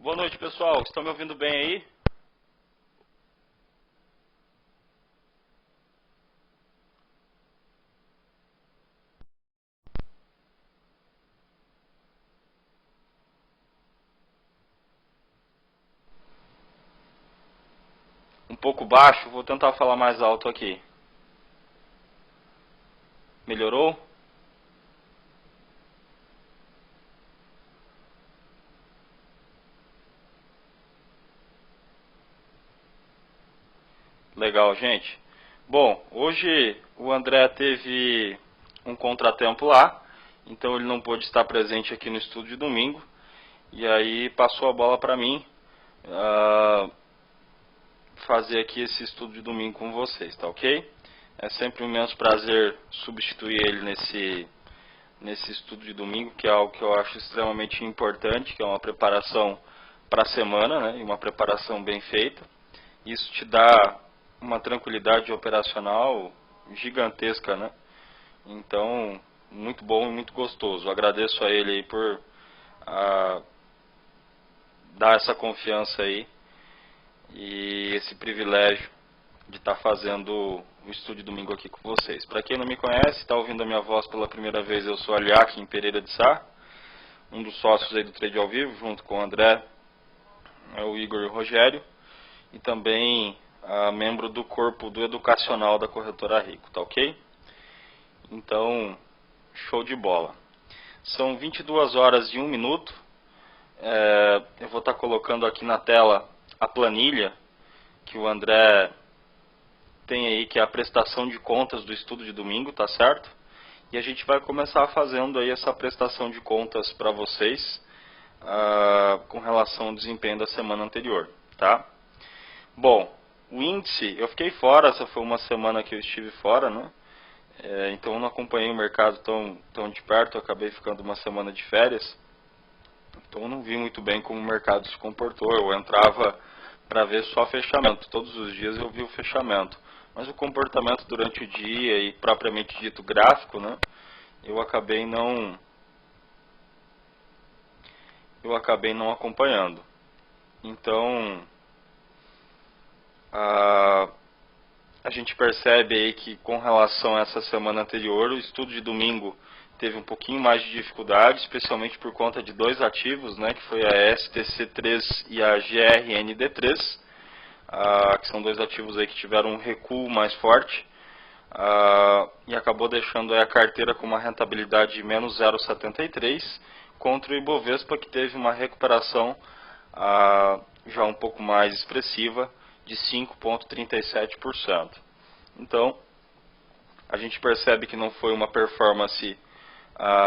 Boa noite, pessoal. Estão me ouvindo bem aí? Um pouco baixo, vou tentar falar mais alto aqui. Melhorou? Legal, gente. Bom, hoje o André teve um contratempo lá, então ele não pôde estar presente aqui no estúdio de domingo, e aí passou a bola para mim fazer aqui esse estudo de domingo com vocês, tá ok? É sempre um imenso prazer substituir ele nesse estudo de domingo, que é algo que eu acho extremamente importante, que é uma preparação para a semana, né, e uma preparação bem feita. Isso te dá uma tranquilidade operacional gigantesca, né? Então, muito bom e muito gostoso. Eu agradeço a ele aí por dar essa confiança aí e esse privilégio de estar fazendo o estúdio domingo aqui com vocês. Para quem não me conhece, está ouvindo a minha voz pela primeira vez, eu sou Aliakim Pereira de Sá, um dos sócios aí do Trade ao Vivo, junto com o André, o Igor e o Rogério, e também membro do corpo do educacional da Corretora Rico, tá ok? Então, show de bola. São 22 horas e 1 minuto. Eu vou estar colocando aqui na tela a planilha que o André tem aí, que é a prestação de contas do estudo de domingo, tá certo? E a gente vai começar fazendo aí essa prestação de contas para vocês com relação ao desempenho da semana anterior, tá? Bom, o índice, eu fiquei fora, essa foi uma semana que eu estive fora, né? Então eu não acompanhei o mercado tão de perto, eu acabei ficando uma semana de férias. Então eu não vi muito bem como o mercado se comportou. Eu entrava para ver só fechamento. Todos os dias eu vi o fechamento. Mas o comportamento durante o dia e propriamente dito gráfico, né, eu acabei não acompanhando. Então a gente percebe aí que com relação a essa semana anterior, o estudo de domingo teve um pouquinho mais de dificuldade, especialmente por conta de dois ativos, né, que foi a STC3 e a GRND3, que são dois ativos aí que tiveram um recuo mais forte, e acabou deixando aí a carteira com uma rentabilidade de menos 0,73, contra o Ibovespa, que teve uma recuperação já um pouco mais expressiva, de 5,37%. Então, a gente percebe que não foi uma performance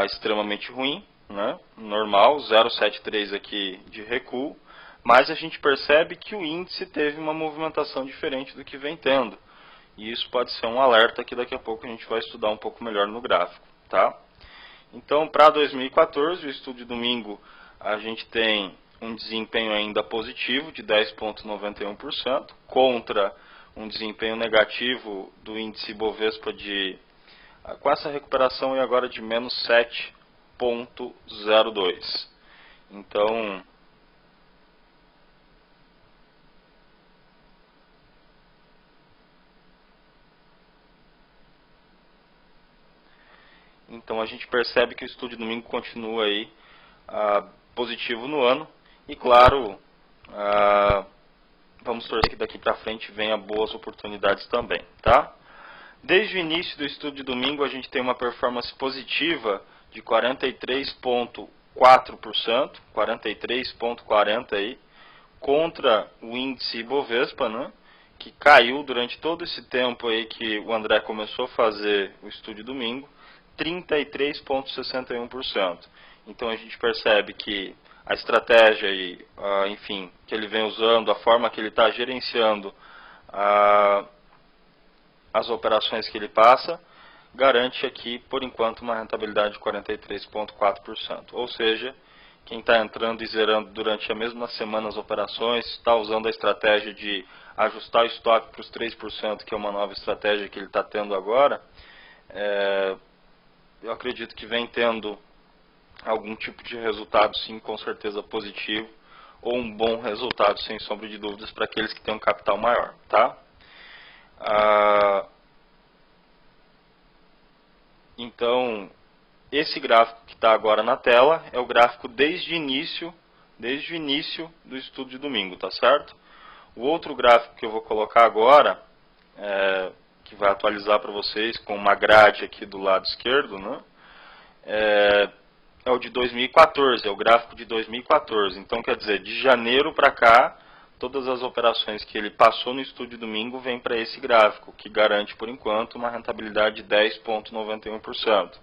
extremamente ruim, né? Normal, 0,73 aqui de recuo, mas a gente percebe que o índice teve uma movimentação diferente do que vem tendo. E isso pode ser um alerta que daqui a pouco a gente vai estudar um pouco melhor no gráfico, tá? Então, para 2014, o estudo de domingo, a gente tem um desempenho ainda positivo de 10,91%, contra um desempenho negativo do índice Bovespa com essa recuperação e agora de menos 7,02. Então a gente percebe que o estudo de domingo continua aí positivo no ano. E claro, vamos torcer que daqui para frente venha boas oportunidades também, tá? Desde o início do estudo de domingo a gente tem uma performance positiva de 43,4%, 43,40 aí, contra o índice Ibovespa, né, que caiu durante todo esse tempo aí que o André começou a fazer o estudo de domingo, 33,61%. Então a gente percebe que a estratégia e, enfim, que ele vem usando, a forma que ele está gerenciando as operações que ele passa, garante aqui, por enquanto, uma rentabilidade de 43,4%. Ou seja, quem está entrando e zerando durante a mesma semana as operações, está usando a estratégia de ajustar o estoque para os 3%, que é uma nova estratégia que ele está tendo agora, eu acredito que vem tendo algum tipo de resultado, sim, com certeza positivo, ou um bom resultado, sem sombra de dúvidas, para aqueles que têm um capital maior, tá? Então, esse gráfico que está agora na tela é o gráfico desde o início do estudo de domingo, tá certo? O outro gráfico que eu vou colocar agora, que vai atualizar para vocês com uma grade aqui do lado esquerdo, né? É o de 2014, é o gráfico de 2014. Então, quer dizer, de janeiro para cá, todas as operações que ele passou no estudo de domingo vêm para esse gráfico, que garante, por enquanto, uma rentabilidade de 10,91%.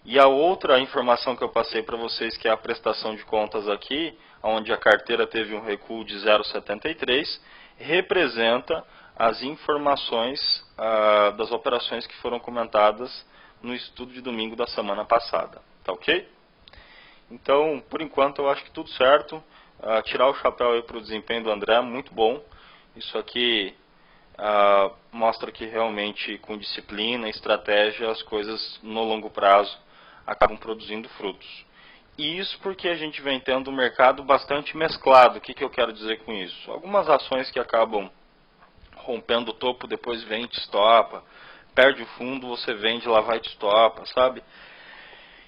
E a outra informação que eu passei para vocês, que é a prestação de contas aqui, onde a carteira teve um recuo de 0,73, representa as informações das operações que foram comentadas no estudo de domingo da semana passada. Tá ok? Então, por enquanto, eu acho que tudo certo. Tirar o chapéu aí para o desempenho do André, muito bom. Isso aqui mostra que realmente com disciplina e estratégia as coisas no longo prazo acabam produzindo frutos. E isso porque a gente vem tendo um mercado bastante mesclado. O que eu quero dizer com isso? Algumas ações que acabam rompendo o topo, depois vem e te estopa. Perde o fundo, você vende, lá vai e te estopa, sabe?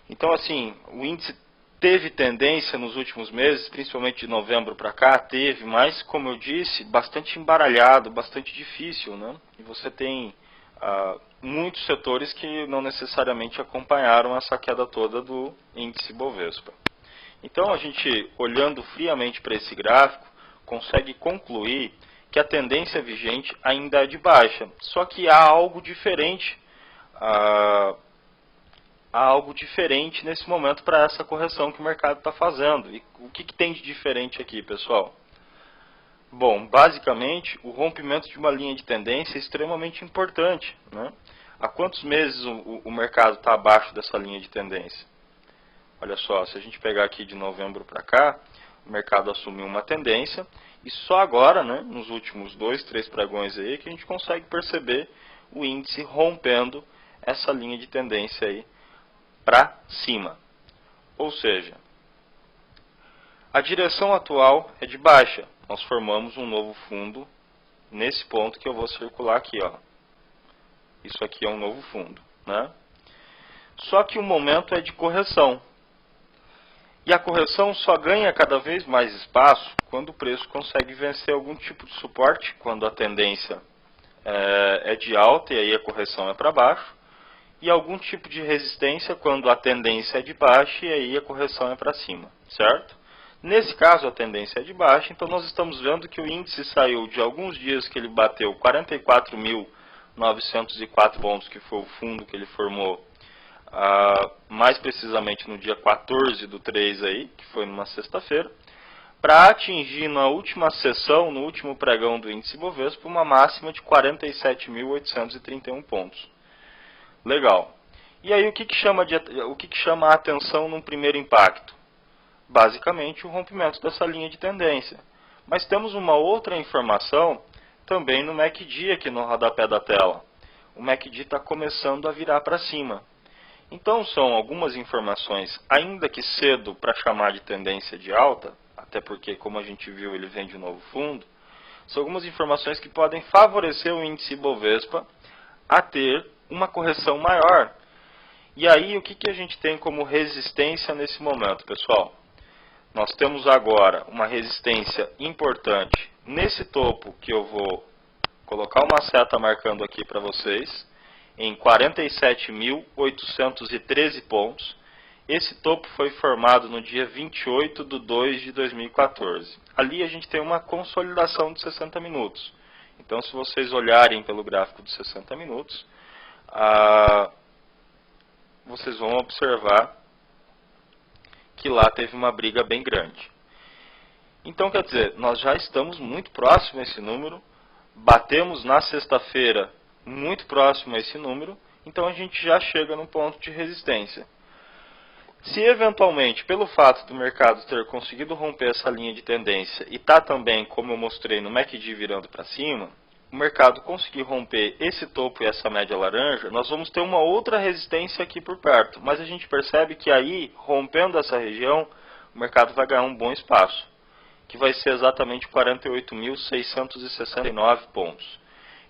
Então, assim, o índice teve tendência nos últimos meses, principalmente de novembro para cá, teve, mas, como eu disse, bastante embaralhado, bastante difícil, né? E você tem muitos setores que não necessariamente acompanharam essa queda toda do índice Bovespa. Então, a gente, olhando friamente para esse gráfico, consegue concluir que a tendência vigente ainda é de baixa, só que há algo diferente nesse momento para essa correção que o mercado está fazendo. E o que tem de diferente aqui, pessoal? Bom, basicamente, o rompimento de uma linha de tendência é extremamente importante, né? Há quantos meses o mercado está abaixo dessa linha de tendência? Olha só, se a gente pegar aqui de novembro para cá, o mercado assumiu uma tendência, e só agora, né, nos últimos 2, 3 pregões aí, que a gente consegue perceber o índice rompendo essa linha de tendência aí para cima. Ou seja, a direção atual é de baixa. Nós formamos um novo fundo nesse ponto que eu vou circular aqui, ó. Isso aqui é um novo fundo, né? Só que o momento é de correção. E a correção só ganha cada vez mais espaço quando o preço consegue vencer algum tipo de suporte, quando a tendência é de alta e aí a correção é para baixo, e algum tipo de resistência quando a tendência é de baixa e aí a correção é para cima, certo? Nesse caso a tendência é de baixa, então nós estamos vendo que o índice saiu de alguns dias que ele bateu 44.904 pontos, que foi o fundo que ele formou, mais precisamente no dia 14/3 aí, que foi numa sexta-feira, para atingir na última sessão, no último pregão do índice Bovespa, uma máxima de 47.831 pontos. Legal. E aí o que chama a atenção num primeiro impacto? Basicamente o rompimento dessa linha de tendência. Mas temos uma outra informação também no MACD aqui no rodapé da tela. O MACD está começando a virar para cima. Então são algumas informações, ainda que cedo para chamar de tendência de alta, até porque, como a gente viu, ele vem de novo fundo, são algumas informações que podem favorecer o índice Bovespa a ter uma correção maior. E aí, o que a gente tem como resistência nesse momento, pessoal? Nós temos agora uma resistência importante nesse topo, que eu vou colocar uma seta marcando aqui para vocês, em 47.813 pontos. Esse topo foi formado no dia 28/2/2014. Ali a gente tem uma consolidação de 60 minutos. Então, se vocês olharem pelo gráfico de 60 minutos, vocês vão observar que lá teve uma briga bem grande. Então, quer dizer, nós já estamos muito próximo a esse número, batemos na sexta-feira muito próximo a esse número, então a gente já chega num ponto de resistência. Se eventualmente, pelo fato do mercado ter conseguido romper essa linha de tendência e está também, como eu mostrei no MACD virando para cima, o mercado conseguir romper esse topo e essa média laranja, nós vamos ter uma outra resistência aqui por perto. Mas a gente percebe que aí, rompendo essa região, o mercado vai ganhar um bom espaço. que vai ser exatamente 48.669 pontos.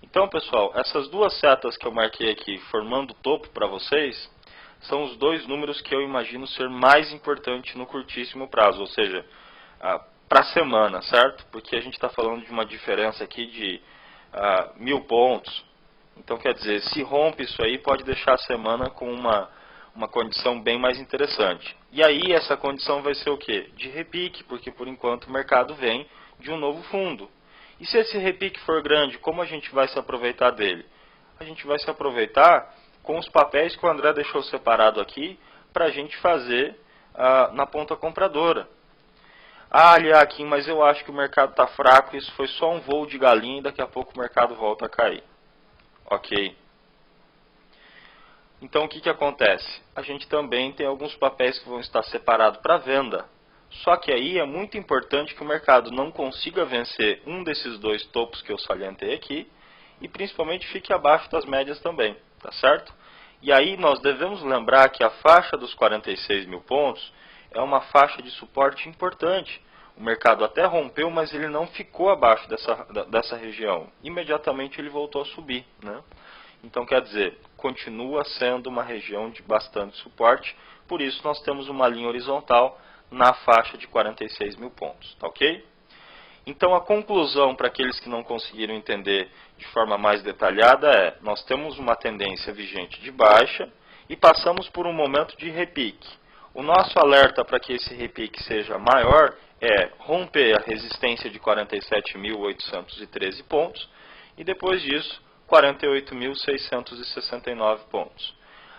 Então, pessoal, essas duas setas que eu marquei aqui, formando o topo para vocês, são os dois números que eu imagino ser mais importantes no curtíssimo prazo, ou seja, para a semana, certo? Porque a gente está falando de uma diferença aqui de 1.000 pontos. Então, quer dizer, se rompe isso aí, pode deixar a semana com uma condição bem mais interessante. E aí, essa condição vai ser o quê? De repique, porque por enquanto o mercado vem de um novo fundo. E se esse repique for grande, como a gente vai se aproveitar dele? A gente vai se aproveitar com os papéis que o André deixou separado aqui para a gente fazer na ponta compradora. Liaquim, mas eu acho que o mercado está fraco, isso foi só um voo de galinha e daqui a pouco o mercado volta a cair. Ok. Então o que acontece? A gente também tem alguns papéis que vão estar separados para venda. Só que aí é muito importante que o mercado não consiga vencer um desses dois topos que eu salientei aqui e principalmente fique abaixo das médias também, tá certo? E aí nós devemos lembrar que a faixa dos 46.000 pontos é uma faixa de suporte importante. O mercado até rompeu, mas ele não ficou abaixo dessa região. Imediatamente ele voltou a subir, né? Então quer dizer, continua sendo uma região de bastante suporte, por isso nós temos uma linha horizontal na faixa de 46.000 pontos, tá ok? Então a conclusão para aqueles que não conseguiram entender de forma mais detalhada é, nós temos uma tendência vigente de baixa e passamos por um momento de repique. O nosso alerta para que esse repique seja maior é romper a resistência de 47.813 pontos e depois disso 48.669 pontos.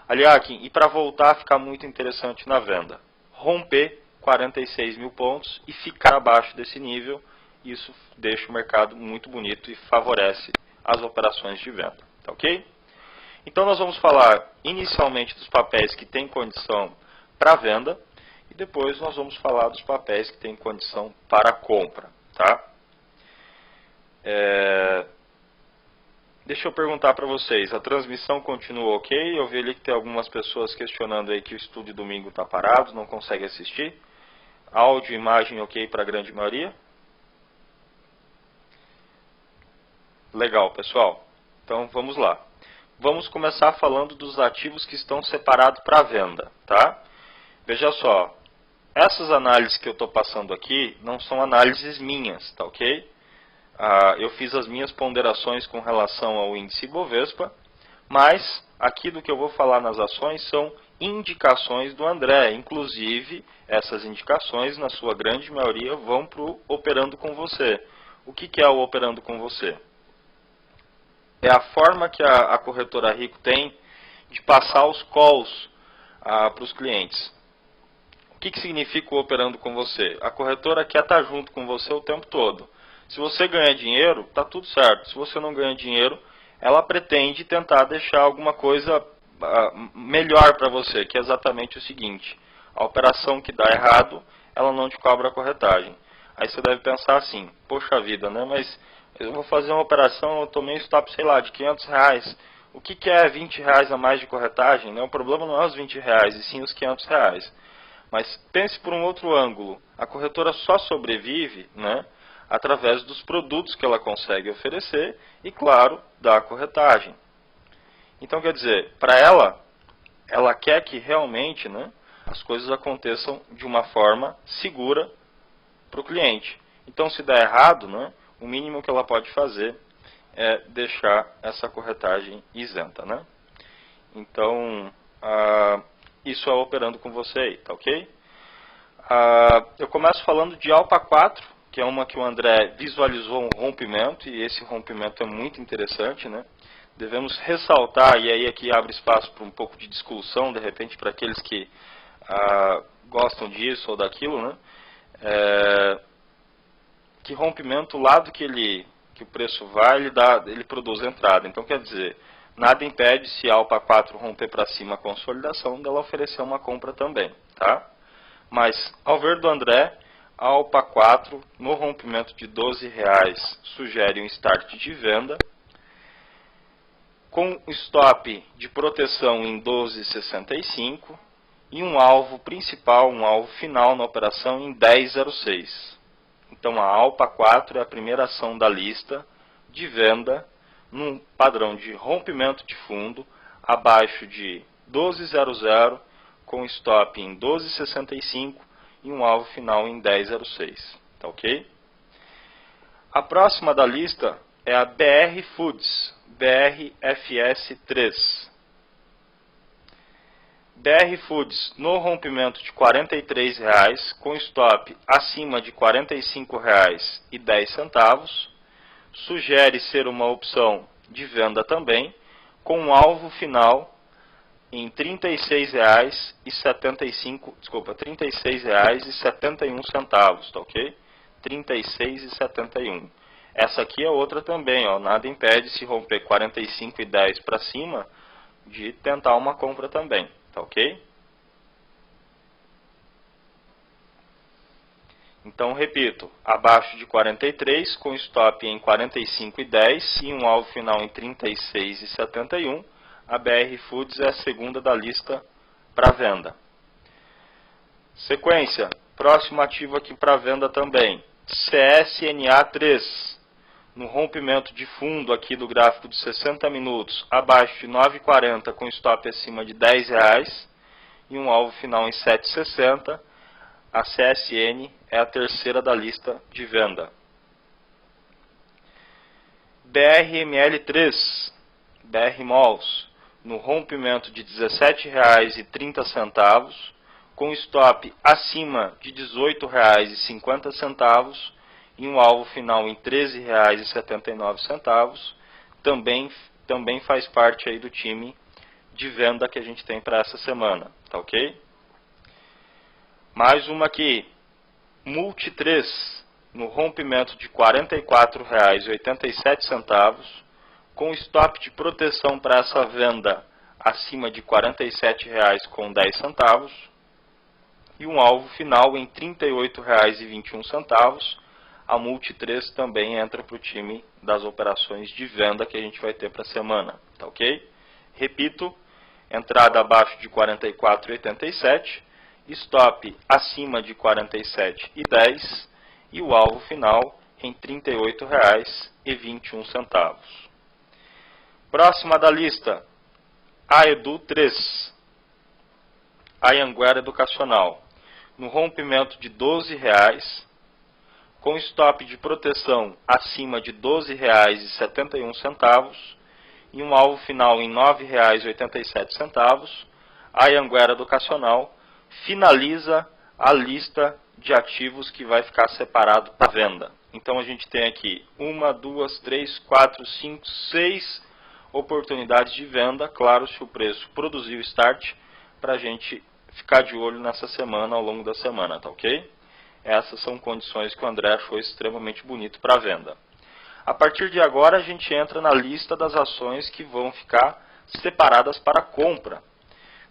Aliaquim, e para voltar a ficar muito interessante na venda, romper 46.000 pontos e ficar abaixo desse nível, isso deixa o mercado muito bonito e favorece as operações de venda, tá ok? Então nós vamos falar inicialmente dos papéis que têm condição para venda e depois nós vamos falar dos papéis que têm condição para compra, tá? Deixa eu perguntar para vocês, a transmissão continua ok? Eu vi ali que tem algumas pessoas questionando aí que o estúdio domingo está parado, não consegue assistir. Áudio e imagem ok para a grande maioria? Legal, pessoal. Então vamos lá. Vamos começar falando dos ativos que estão separados para venda, tá? Veja só, essas análises que eu estou passando aqui não são análises minhas, tá ok? Eu fiz as minhas ponderações com relação ao índice Bovespa, mas aqui do que eu vou falar nas ações são indicações do André. Inclusive, essas indicações, na sua grande maioria, vão para o Operando com Você. O que é o Operando com Você? É a forma que a corretora Rico tem de passar os calls para os clientes. O que significa o Operando com Você? A corretora quer estar junto com você o tempo todo. Se você ganha dinheiro, está tudo certo. Se você não ganha dinheiro, ela pretende tentar deixar alguma coisa melhor para você, que é exatamente o seguinte: a operação que dá errado, ela não te cobra a corretagem. Aí você deve pensar assim, poxa vida, né? Mas eu vou fazer uma operação, eu tomei um stop, sei lá, de R$500. O que é R$20 a mais de corretagem? Né? O problema não é os R$20, e sim os R$500. Mas pense por um outro ângulo. A corretora só sobrevive, né, através dos produtos que ela consegue oferecer e, claro, da corretagem. Então, quer dizer, para ela quer que realmente, né, as coisas aconteçam de uma forma segura para o cliente. Então, se der errado, né, o mínimo que ela pode fazer é deixar essa corretagem isenta, né? Então, isso é Operando com Você aí, tá ok? Eu começo falando de Alpa 4, que é uma que o André visualizou um rompimento, e esse rompimento é muito interessante, né? Devemos ressaltar, e aí aqui abre espaço para um pouco de discussão, de repente, para aqueles que gostam disso ou daquilo, né? Que rompimento, o lado que o preço vai, ele produz entrada. Então, quer dizer, nada impede, se a Alpa 4 romper para cima a consolidação, dela oferecer uma compra também, tá? Mas, ao ver do André, a Alpa 4, no rompimento de R$12, sugere um start de venda, com stop de proteção em 12,65 e um alvo principal, um alvo final na operação em 10,06. Então a ALPA 4 é a primeira ação da lista de venda num padrão de rompimento de fundo abaixo de 12,00 com stop em 12,65 e um alvo final em 10,06. Tá ok? A próxima da lista é a BR Foods, BRFS3. BR Foods no rompimento de R$ 43,00 com stop acima de R$ 45,10, sugere ser uma opção de venda também, com um alvo final em R$ 36,71, tá ok? R$ 36,71. Essa aqui é outra também, ó, nada impede se romper R$ 45,10 para cima de tentar uma compra também, tá ok? Então, repito, abaixo de 43, com stop em 45,10 e um alvo final em 36,71, a BR Foods é a segunda da lista para venda. Sequência, próximo ativo aqui para venda também, CSNA3, no rompimento de fundo aqui do gráfico de 60 minutos, abaixo de 9,40 com stop acima de R$ 10 e um alvo final em 7,60, a CSN é a terceira da lista de venda. BRML3, BR Malls, no rompimento de R$ 17,30, com stop acima de R$ 18,50 e um alvo final em R$ 13,79, também faz parte aí do time de venda que a gente tem para essa semana, tá ok? Mais uma aqui, Multi 3, no rompimento de R$ 44,87, com stop de proteção para essa venda acima de R$ 47,10 e um alvo final em R$ 38,21. A Multi 3 também entra para o time das operações de venda que a gente vai ter para a semana, tá ok? Repito, entrada abaixo de R$ 44,87, stop acima de R$ 47,10 e o alvo final em R$ 38,21. Próxima da lista, a Edu 3, a Anhanguera Educacional, no rompimento de R$ 12,00, com stop de proteção acima de R$ 12,71 e um alvo final em R$ 9,87, a Anhanguera Educacional finaliza a lista de ativos que vai ficar separado para venda. Então a gente tem aqui 1, 2, 3, 4, 5, 6 oportunidades de venda, claro, se o preço produzir o start, para a gente ficar de olho nessa semana, ao longo da semana, tá ok? Essas são condições que o André achou extremamente bonito para venda. A partir de agora a gente entra na lista das ações que vão ficar separadas para compra.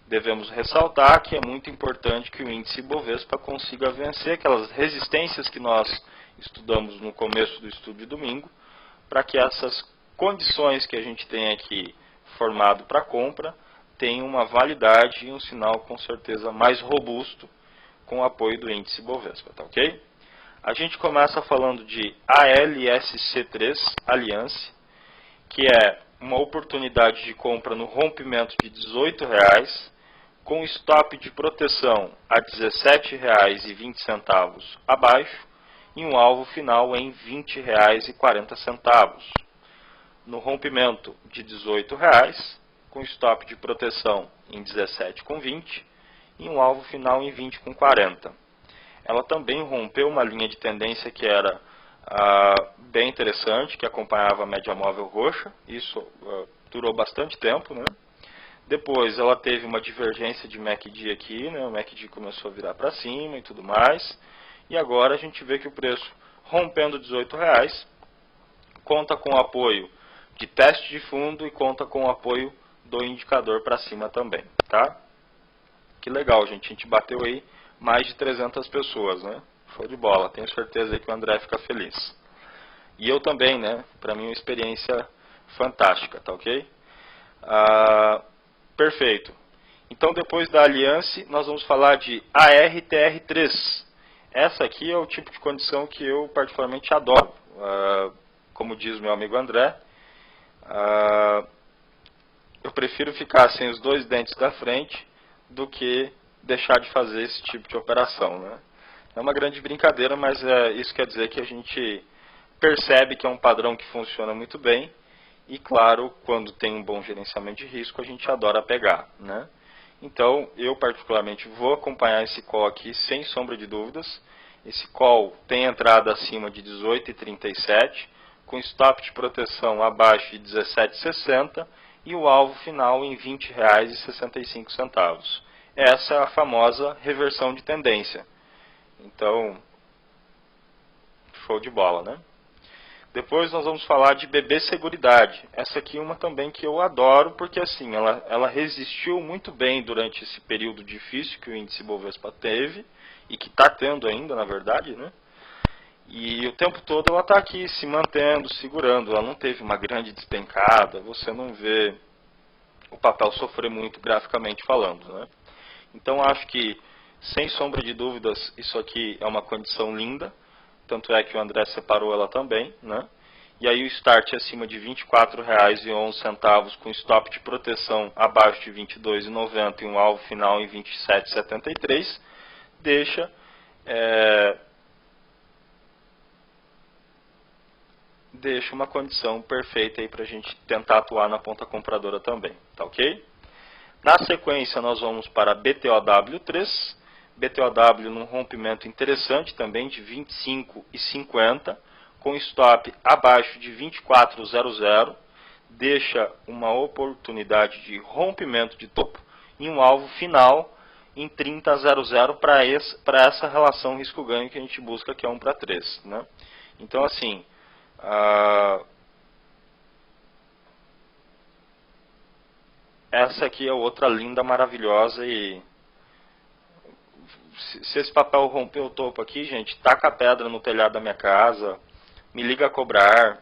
Devemos ressaltar que é muito importante que o índice Bovespa consiga vencer aquelas resistências que nós estudamos no começo do estudo de domingo, para que essas condições que a gente tem aqui formado para compra tenham uma validade e um sinal com certeza mais robusto com o apoio do índice Bovespa, tá ok? A gente começa falando de ALSC3, Alliance, que é uma oportunidade de compra no rompimento de R$ 18,00, com stop de proteção a R$ 17,20 abaixo e um alvo final em R$ 20,40. No rompimento de R$ 18,00, com stop de proteção em R$ 17,20 e um alvo final em R$ 20,40. Ela também rompeu uma linha de tendência que era bem interessante, que acompanhava a média móvel roxa. Isso durou bastante tempo, né? Depois ela teve uma divergência de MACD aqui, né? O MACD começou a virar para cima e tudo mais. E agora a gente vê que o preço rompendo R$ 18,00 conta com o apoio de teste de fundo e conta com o apoio do indicador para cima também, tá? Que legal, gente. A gente bateu aí mais de 300 pessoas, né? Show de bola. Tenho certeza aí que o André fica feliz. E eu também, né? Para mim, uma experiência fantástica, tá ok? Perfeito. Então, depois da Alliance, nós vamos falar de ARTR3. Essa aqui é o tipo de condição que eu particularmente adoro. Como diz meu amigo André, eu prefiro ficar sem os dois dentes da frente do que deixar de fazer esse tipo de operação, né? É uma grande brincadeira, mas isso quer dizer que a gente percebe que é um padrão que funciona muito bem e, claro, quando tem um bom gerenciamento de risco, a gente adora pegar, né? Então, eu particularmente vou acompanhar esse call aqui sem sombra de dúvidas. Esse call tem entrada acima de 18,37, com stop de proteção abaixo de 17,60 e o alvo final em R$ 20,65. Essa é a famosa reversão de tendência. Então, show de bola, né? Depois nós vamos falar de BB Seguridade. Essa aqui é uma também que eu adoro, porque assim, ela resistiu muito bem durante esse período difícil que o índice Bovespa teve, e que está tendo ainda, na verdade, né? E o tempo todo ela está aqui se mantendo, segurando. Ela não teve uma grande despencada, você não vê o papel sofrer muito graficamente falando, né? Então acho que, sem sombra de dúvidas, isso aqui é uma condição linda. Tanto é que o André separou ela também, né? E aí o start é acima de R$ 24,11, com stop de proteção abaixo de R$ 22,90 e um alvo final em R$ 27,73, deixa uma condição perfeita aí para a gente tentar atuar na ponta compradora também, tá ok? Na sequência nós vamos para BTOW3, BTOW num rompimento interessante também de 25,50, com stop abaixo de 24,00, deixa uma oportunidade de rompimento de topo e um alvo final em 30,00 para essa relação risco-ganho que a gente busca, que é 1:3, né? Então assim, essa aqui é outra linda, maravilhosa, e se esse papel romper o topo aqui, gente, taca a pedra no telhado da minha casa, me liga a cobrar,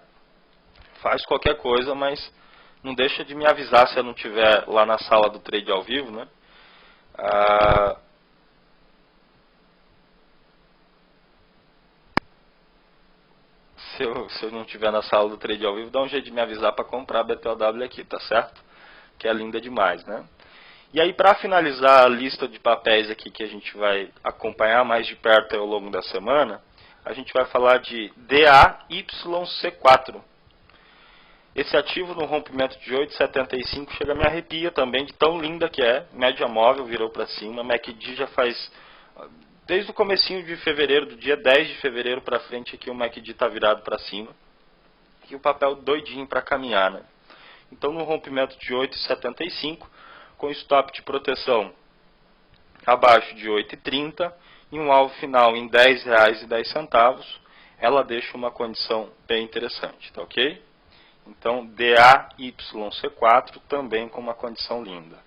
faz qualquer coisa, mas não deixa de me avisar se eu não estiver lá na sala do trade ao vivo, né? Se eu não estiver na sala do trade ao vivo, dá um jeito de me avisar para comprar a BTOW aqui, tá certo? Que é linda demais, né? E aí, para finalizar a lista de papéis aqui que a gente vai acompanhar mais de perto ao longo da semana, a gente vai falar de DAYC4. Esse ativo no rompimento de 8,75 chega a me arrepia também, de tão linda que é. Média móvel virou para cima, MACD já faz, desde o comecinho de fevereiro, do dia 10 de fevereiro para frente, aqui o MACD está virado para cima. E o papel doidinho para caminhar, né? Então, no rompimento de 8,75, com stop de proteção abaixo de 8,30 e um alvo final em R$ 10,10, ela deixa uma condição bem interessante, tá ok? Então, DAYC4 também com uma condição linda.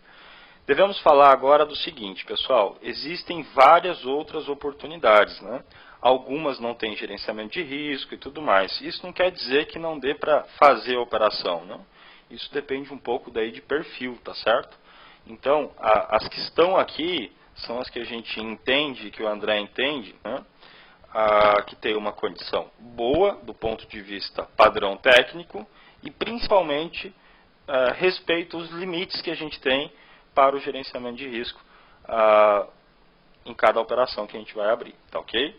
Devemos falar agora do seguinte, pessoal, existem várias outras oportunidades, né? Algumas não têm gerenciamento de risco e tudo mais. Isso não quer dizer que não dê para fazer a operação, não? Isso depende um pouco daí de perfil, tá certo? Então, as que estão aqui são as que a gente entende, que o André entende, né? Que tem uma condição boa do ponto de vista padrão técnico e principalmente respeita os limites que a gente tem para o gerenciamento de risco em cada operação que a gente vai abrir, tá ok?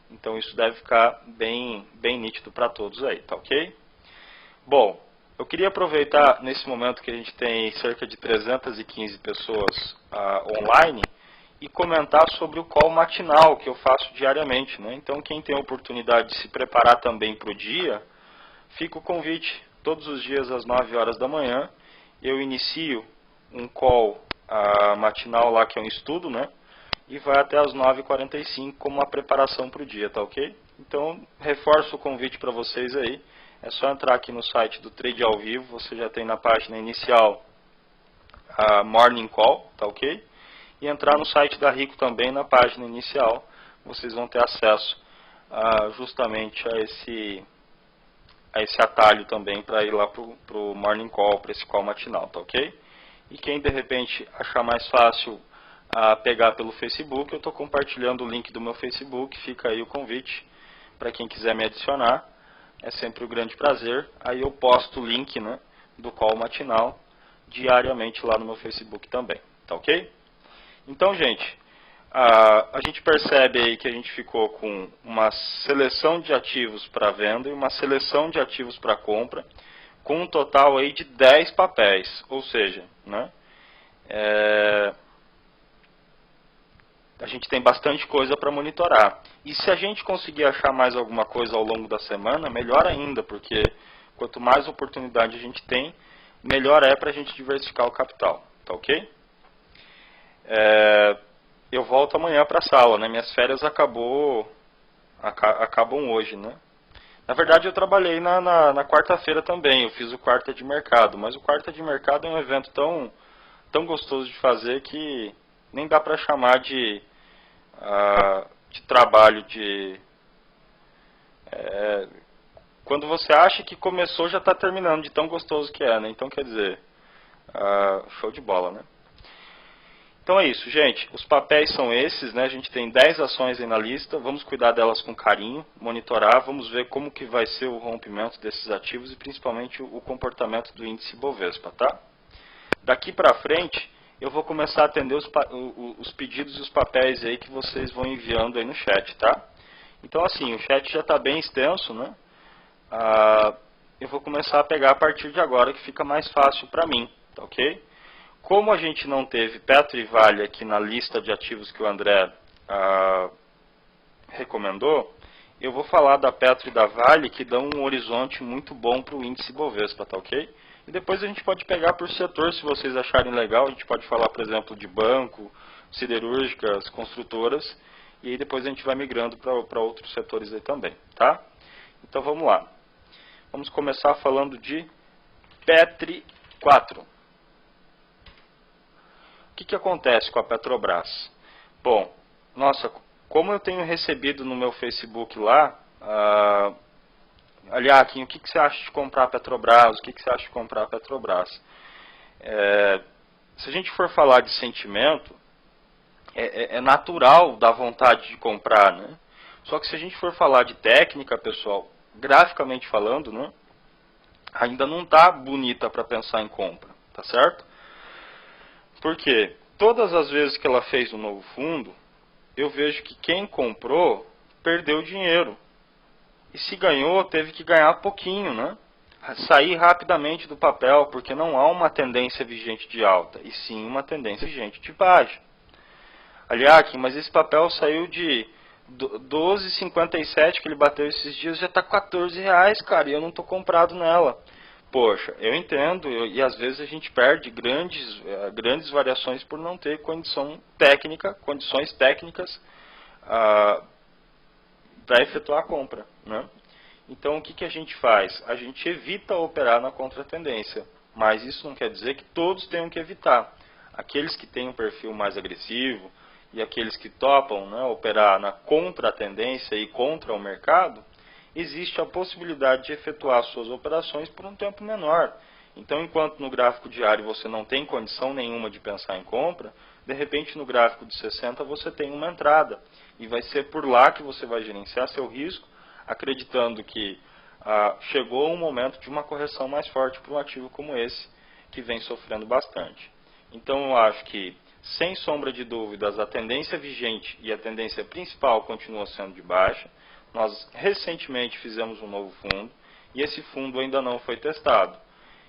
Então isso deve ficar bem nítido para todos aí, tá ok? Bom, eu queria aproveitar nesse momento que a gente tem cerca de 315 pessoas online e comentar sobre o call matinal que eu faço diariamente, né? Então quem tem a oportunidade de se preparar também para o dia, fica o convite. Todos os dias às 9 horas da manhã eu inicio um call matinal lá que é um estudo, né? E vai até às 9h45 como uma preparação para o dia, tá ok? Então reforço o convite para vocês aí. É só entrar aqui no site do Trade ao Vivo, você já tem na página inicial a Morning Call, tá ok? E entrar no site da Rico também na página inicial, vocês vão ter acesso justamente a esse atalho também para ir lá para o Morning Call, para esse call matinal, tá ok? E quem de repente achar mais fácil a pegar pelo Facebook. Eu estou compartilhando o link do meu Facebook, fica aí o convite para quem quiser me adicionar. É sempre um grande prazer. Aí eu posto o link, né, do call matinal diariamente lá no meu Facebook também. Tá ok? Então, gente, a gente percebe aí que a gente ficou com uma seleção de ativos para venda e uma seleção de ativos para compra, com um total aí de 10 papéis. Ou seja, né, a gente tem bastante coisa para monitorar. E se a gente conseguir achar mais alguma coisa ao longo da semana, melhor ainda, porque quanto mais oportunidade a gente tem, melhor é para a gente diversificar o capital. Tá ok? Eu volto amanhã para a sala, né? Minhas férias acabam hoje, né? Na verdade, eu trabalhei na quarta-feira também. Eu fiz o quarta de mercado, mas o quarta de mercado é um evento tão gostoso de fazer que nem dá para chamar de trabalho quando você acha que começou, já está terminando, de tão gostoso que é, né? Então, quer dizer, show de bola, né? Então é isso, gente. Os papéis são esses, né? A gente tem 10 ações aí na lista. Vamos cuidar delas com carinho, monitorar. Vamos ver como que vai ser o rompimento desses ativos e principalmente o comportamento do índice Bovespa, tá? Daqui para frente, eu vou começar a atender os pedidos e os papéis aí que vocês vão enviando aí no chat, tá? Então assim, o chat já está bem extenso, né? Eu vou começar a pegar a partir de agora, que fica mais fácil para mim, tá ok? Como a gente não teve Petro e Vale aqui na lista de ativos que o André recomendou, eu vou falar da Petro e da Vale, que dão um horizonte muito bom para o índice Bovespa, tá ok? E depois a gente pode pegar por setor, se vocês acharem legal. A gente pode falar, por exemplo, de banco, siderúrgicas, construtoras, e aí depois a gente vai migrando para outros setores aí também, tá? Então vamos lá. Vamos começar falando de Petri 4. O que acontece com a Petrobras? Bom, nossa, como eu tenho recebido no meu Facebook lá, aliás, o que você acha de comprar a Petrobras? O que você acha de comprar a Petrobras? Se a gente for falar de sentimento, é natural dar vontade de comprar, né? Só que se a gente for falar de técnica, pessoal, graficamente falando, né, ainda não está bonita para pensar em compra, tá certo? Porque todas as vezes que ela fez um novo fundo, eu vejo que quem comprou perdeu dinheiro. E se ganhou, teve que ganhar pouquinho, né? Sair rapidamente do papel, porque não há uma tendência vigente de alta, e sim uma tendência vigente de baixa. Aliás, mas esse papel saiu de 12,57 que ele bateu esses dias, já está R$14, cara, e eu não estou comprado nela. Poxa, eu entendo, e às vezes a gente perde grandes variações por não ter condições técnicas para efetuar a compra, né? Então o que a gente faz? A gente evita operar na contratendência, mas isso não quer dizer que todos tenham que evitar. Aqueles que têm um perfil mais agressivo e aqueles que topam, né, operar na contratendência e contra o mercado, existe a possibilidade de efetuar suas operações por um tempo menor. Então, enquanto no gráfico diário você não tem condição nenhuma de pensar em compra, de repente no gráfico de 60 você tem uma entrada. E vai ser por lá que você vai gerenciar seu risco, acreditando que chegou um momento de uma correção mais forte para um ativo como esse, que vem sofrendo bastante. Então, eu acho que, sem sombra de dúvidas, a tendência vigente e a tendência principal continua sendo de baixa. Nós recentemente fizemos um novo fundo e esse fundo ainda não foi testado.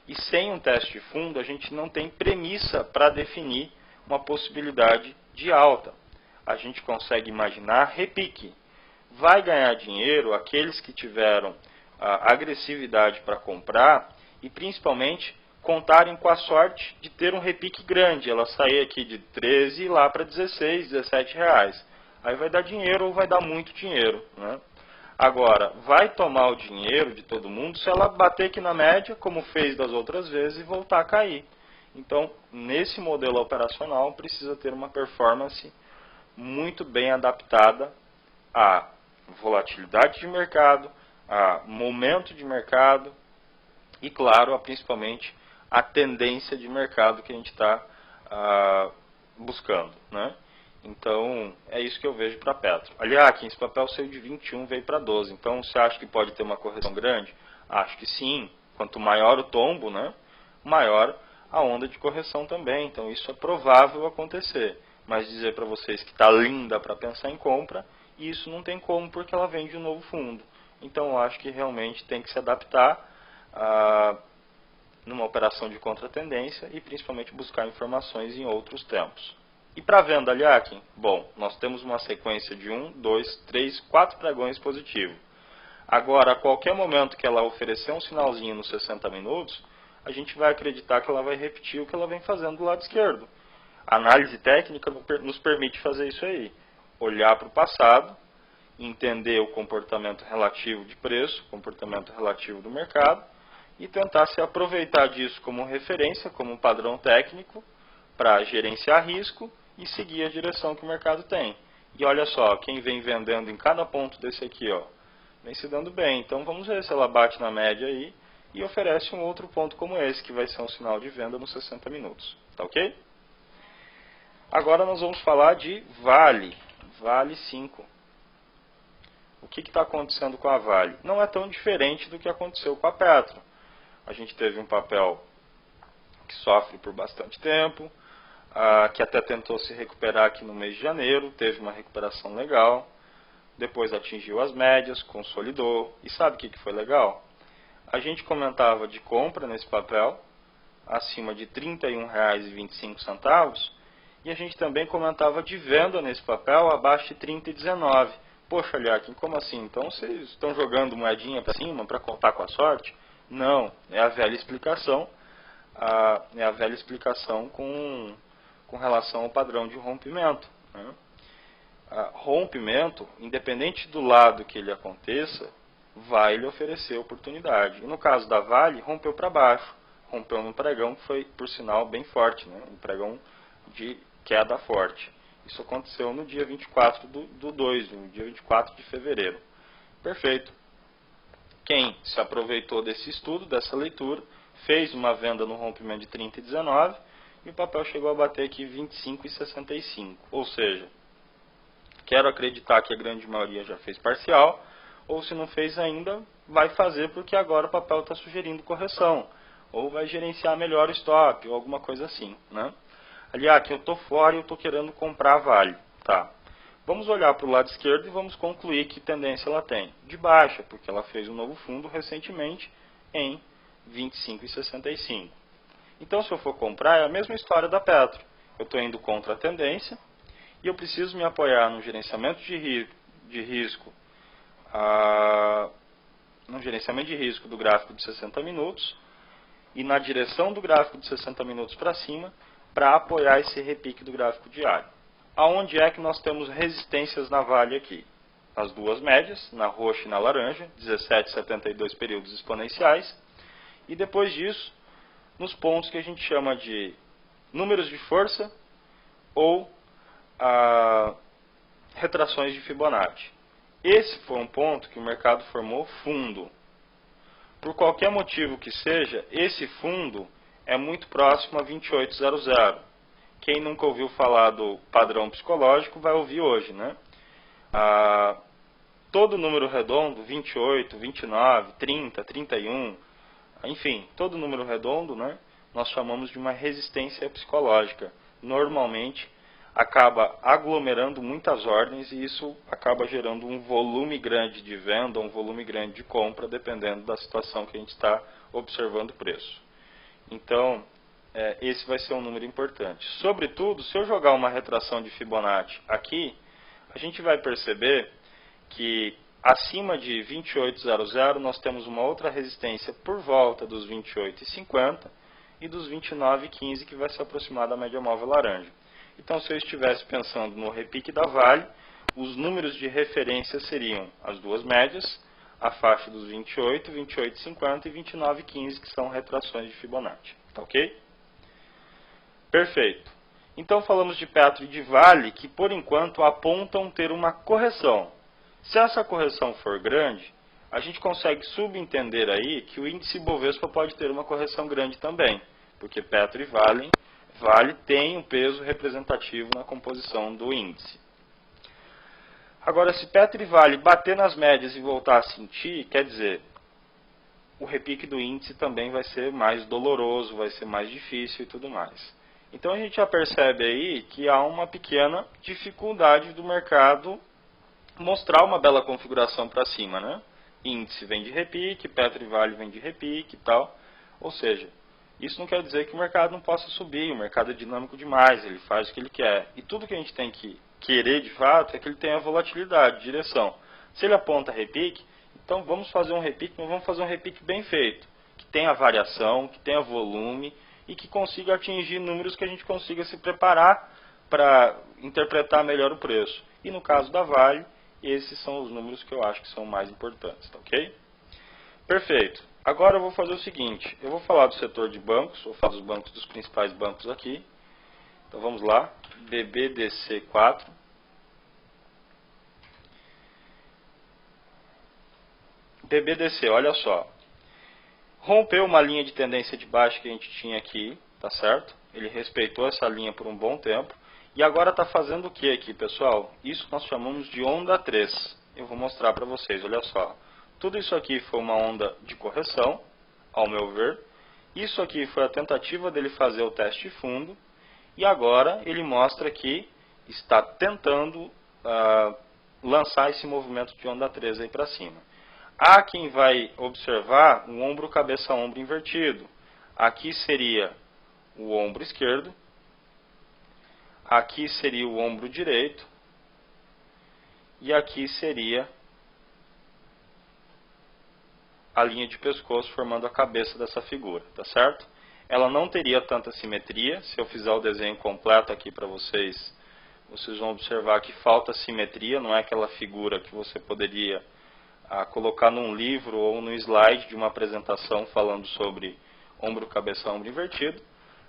E sem um teste de fundo, a gente não tem premissa para definir uma possibilidade de alta. A gente consegue imaginar repique. Vai ganhar dinheiro aqueles que tiveram agressividade para comprar e principalmente contarem com a sorte de ter um repique grande. Ela sair aqui de 13 e lá para 16, 17 reais. Aí vai dar dinheiro ou vai dar muito dinheiro, né? Agora, vai tomar o dinheiro de todo mundo se ela bater aqui na média, como fez das outras vezes, e voltar a cair. Então, nesse modelo operacional, precisa ter uma performance muito bem adaptada à volatilidade de mercado, a momento de mercado e, claro, principalmente a tendência de mercado que a gente está buscando, né? Então, é isso que eu vejo para Petro. Aliás, esse papel saiu de 21, veio para 12. Então, você acha que pode ter uma correção grande? Acho que sim. Quanto maior o tombo, né, maior a onda de correção também. Então, isso é provável acontecer. Mas dizer para vocês que está linda para pensar em compra, isso não tem como, porque ela vem de um novo fundo. Então, eu acho que realmente tem que se adaptar numa operação de contratendência e principalmente buscar informações em outros tempos. E para venda, Aliakin? Bom, nós temos uma sequência de 1, 2, 3, 4 pregões positivos. Agora, a qualquer momento que ela oferecer um sinalzinho nos 60 minutos, a gente vai acreditar que ela vai repetir o que ela vem fazendo do lado esquerdo. A análise técnica nos permite fazer isso aí. Olhar para o passado, entender o comportamento relativo de preço, comportamento relativo do mercado, e tentar se aproveitar disso como referência, como um padrão técnico, para gerenciar risco e seguir a direção que o mercado tem. E olha só, quem vem vendendo em cada ponto desse aqui, ó, vem se dando bem. Então vamos ver se ela bate na média aí e oferece um outro ponto como esse, que vai ser um sinal de venda nos 60 minutos. Tá ok? Agora nós vamos falar de Vale. Vale 5. O que está acontecendo com a Vale? Não é tão diferente do que aconteceu com a Petro. A gente teve um papel que sofre por bastante tempo, que até tentou se recuperar aqui no mês de janeiro, teve uma recuperação legal, depois atingiu as médias, consolidou. E sabe o que foi legal? A gente comentava de compra nesse papel, acima de R$ 31,25, e a gente também comentava de venda nesse papel abaixo de 30,19. Poxa, Aliakin, como assim? Então vocês estão jogando moedinha para cima para contar com a sorte? Não, é a velha explicação. É a velha explicação com relação ao padrão de rompimento. Né? Rompimento, independente do lado que ele aconteça, vai lhe oferecer oportunidade. E no caso da Vale, rompeu para baixo. Rompeu num pregão que foi, por sinal, bem forte. Né? Um pregão de queda forte. Isso aconteceu no dia 24 do 2, no dia 24 de fevereiro. Perfeito. Quem se aproveitou desse estudo, dessa leitura, fez uma venda no rompimento de 30,19 e o papel chegou a bater aqui 25,65. Ou seja, quero acreditar que a grande maioria já fez parcial, ou se não fez ainda, vai fazer porque agora o papel está sugerindo correção, ou vai gerenciar melhor o stop, ou alguma coisa assim. Né? Aliás, que eu estou fora e eu estou querendo comprar Vale. Tá. Vamos olhar para o lado esquerdo e vamos concluir que tendência ela tem. De baixa, porque ela fez um novo fundo recentemente em 25,65. Então, se eu for comprar, é a mesma história da Petro. Eu estou indo contra a tendência e eu preciso me apoiar no gerenciamento de risco, no gerenciamento de risco do gráfico de 60 minutos e na direção do gráfico de 60 minutos para cima para apoiar esse repique do gráfico diário. Aonde é que nós temos resistências na Vale aqui? Nas duas médias, na roxa e na laranja, 17,72 períodos exponenciais. E depois disso, nos pontos que a gente chama de números de força ou retrações de Fibonacci. Esse foi um ponto que o mercado formou fundo. Por qualquer motivo que seja, esse fundo é muito próximo a 28,00. Quem nunca ouviu falar do padrão psicológico vai ouvir hoje, né? Todo número redondo, 28, 29, 30, 31, enfim, todo número redondo, né, nós chamamos de uma resistência psicológica. Normalmente, acaba aglomerando muitas ordens e isso acaba gerando um volume grande de venda, um volume grande de compra, dependendo da situação que a gente está observando o preço. Então, esse vai ser um número importante. Sobretudo, se eu jogar uma retração de Fibonacci aqui, a gente vai perceber que acima de 28,00 nós temos uma outra resistência por volta dos 28,50 e dos 29,15 que vai se aproximar da média móvel laranja. Então, se eu estivesse pensando no repique da Vale, os números de referência seriam as duas médias, a faixa dos 28, 28,50 e 29,15, que são retrações de Fibonacci. Tá ok? Perfeito. Então falamos de Petro e de Vale, que por enquanto apontam ter uma correção. Se essa correção for grande, a gente consegue subentender aí que o índice Bovespa pode ter uma correção grande também, porque Petro e Vale Vale tem um peso representativo na composição do índice. Agora, se Petro e Vale bater nas médias e voltar a sentir, quer dizer, o repique do índice também vai ser mais doloroso, vai ser mais difícil e tudo mais. Então a gente já percebe aí que há uma pequena dificuldade do mercado mostrar uma bela configuração para cima, né? Índice vem de repique, Petro e Vale vem de repique e tal. Ou seja, isso não quer dizer que o mercado não possa subir, o mercado é dinâmico demais, ele faz o que ele quer. E tudo que a gente tem que querer de fato é que ele tenha volatilidade, direção. Se ele aponta repique, então vamos fazer um repique, mas vamos fazer um repique bem feito, que tenha variação, que tenha volume e que consiga atingir números que a gente consiga se preparar para interpretar melhor o preço. E no caso da Vale, esses são os números que eu acho que são mais importantes, tá ok? Perfeito. Agora eu vou fazer o seguinte, eu vou falar do setor de bancos, vou falar dos bancos, dos principais bancos aqui. Então vamos lá, BBDC4. BBDC, olha só, rompeu uma linha de tendência de baixa que a gente tinha aqui, tá certo? Ele respeitou essa linha por um bom tempo. E agora está fazendo o que aqui, pessoal? Isso nós chamamos de onda 3. Eu vou mostrar para vocês, olha só. Tudo isso aqui foi uma onda de correção, ao meu ver. Isso aqui foi a tentativa dele fazer o teste fundo. E agora ele mostra que está tentando lançar esse movimento de onda 3 aí para cima. Há quem vai observar o ombro, cabeça, ombro invertido. Aqui seria o ombro esquerdo. Aqui seria o ombro direito. E aqui seria a linha de pescoço formando a cabeça dessa figura, tá certo? Ela não teria tanta simetria. Se eu fizer o desenho completo aqui para vocês, vocês vão observar que falta simetria. Não é aquela figura que você poderia colocar num livro ou no slide de uma apresentação falando sobre ombro, cabeça, ombro invertido.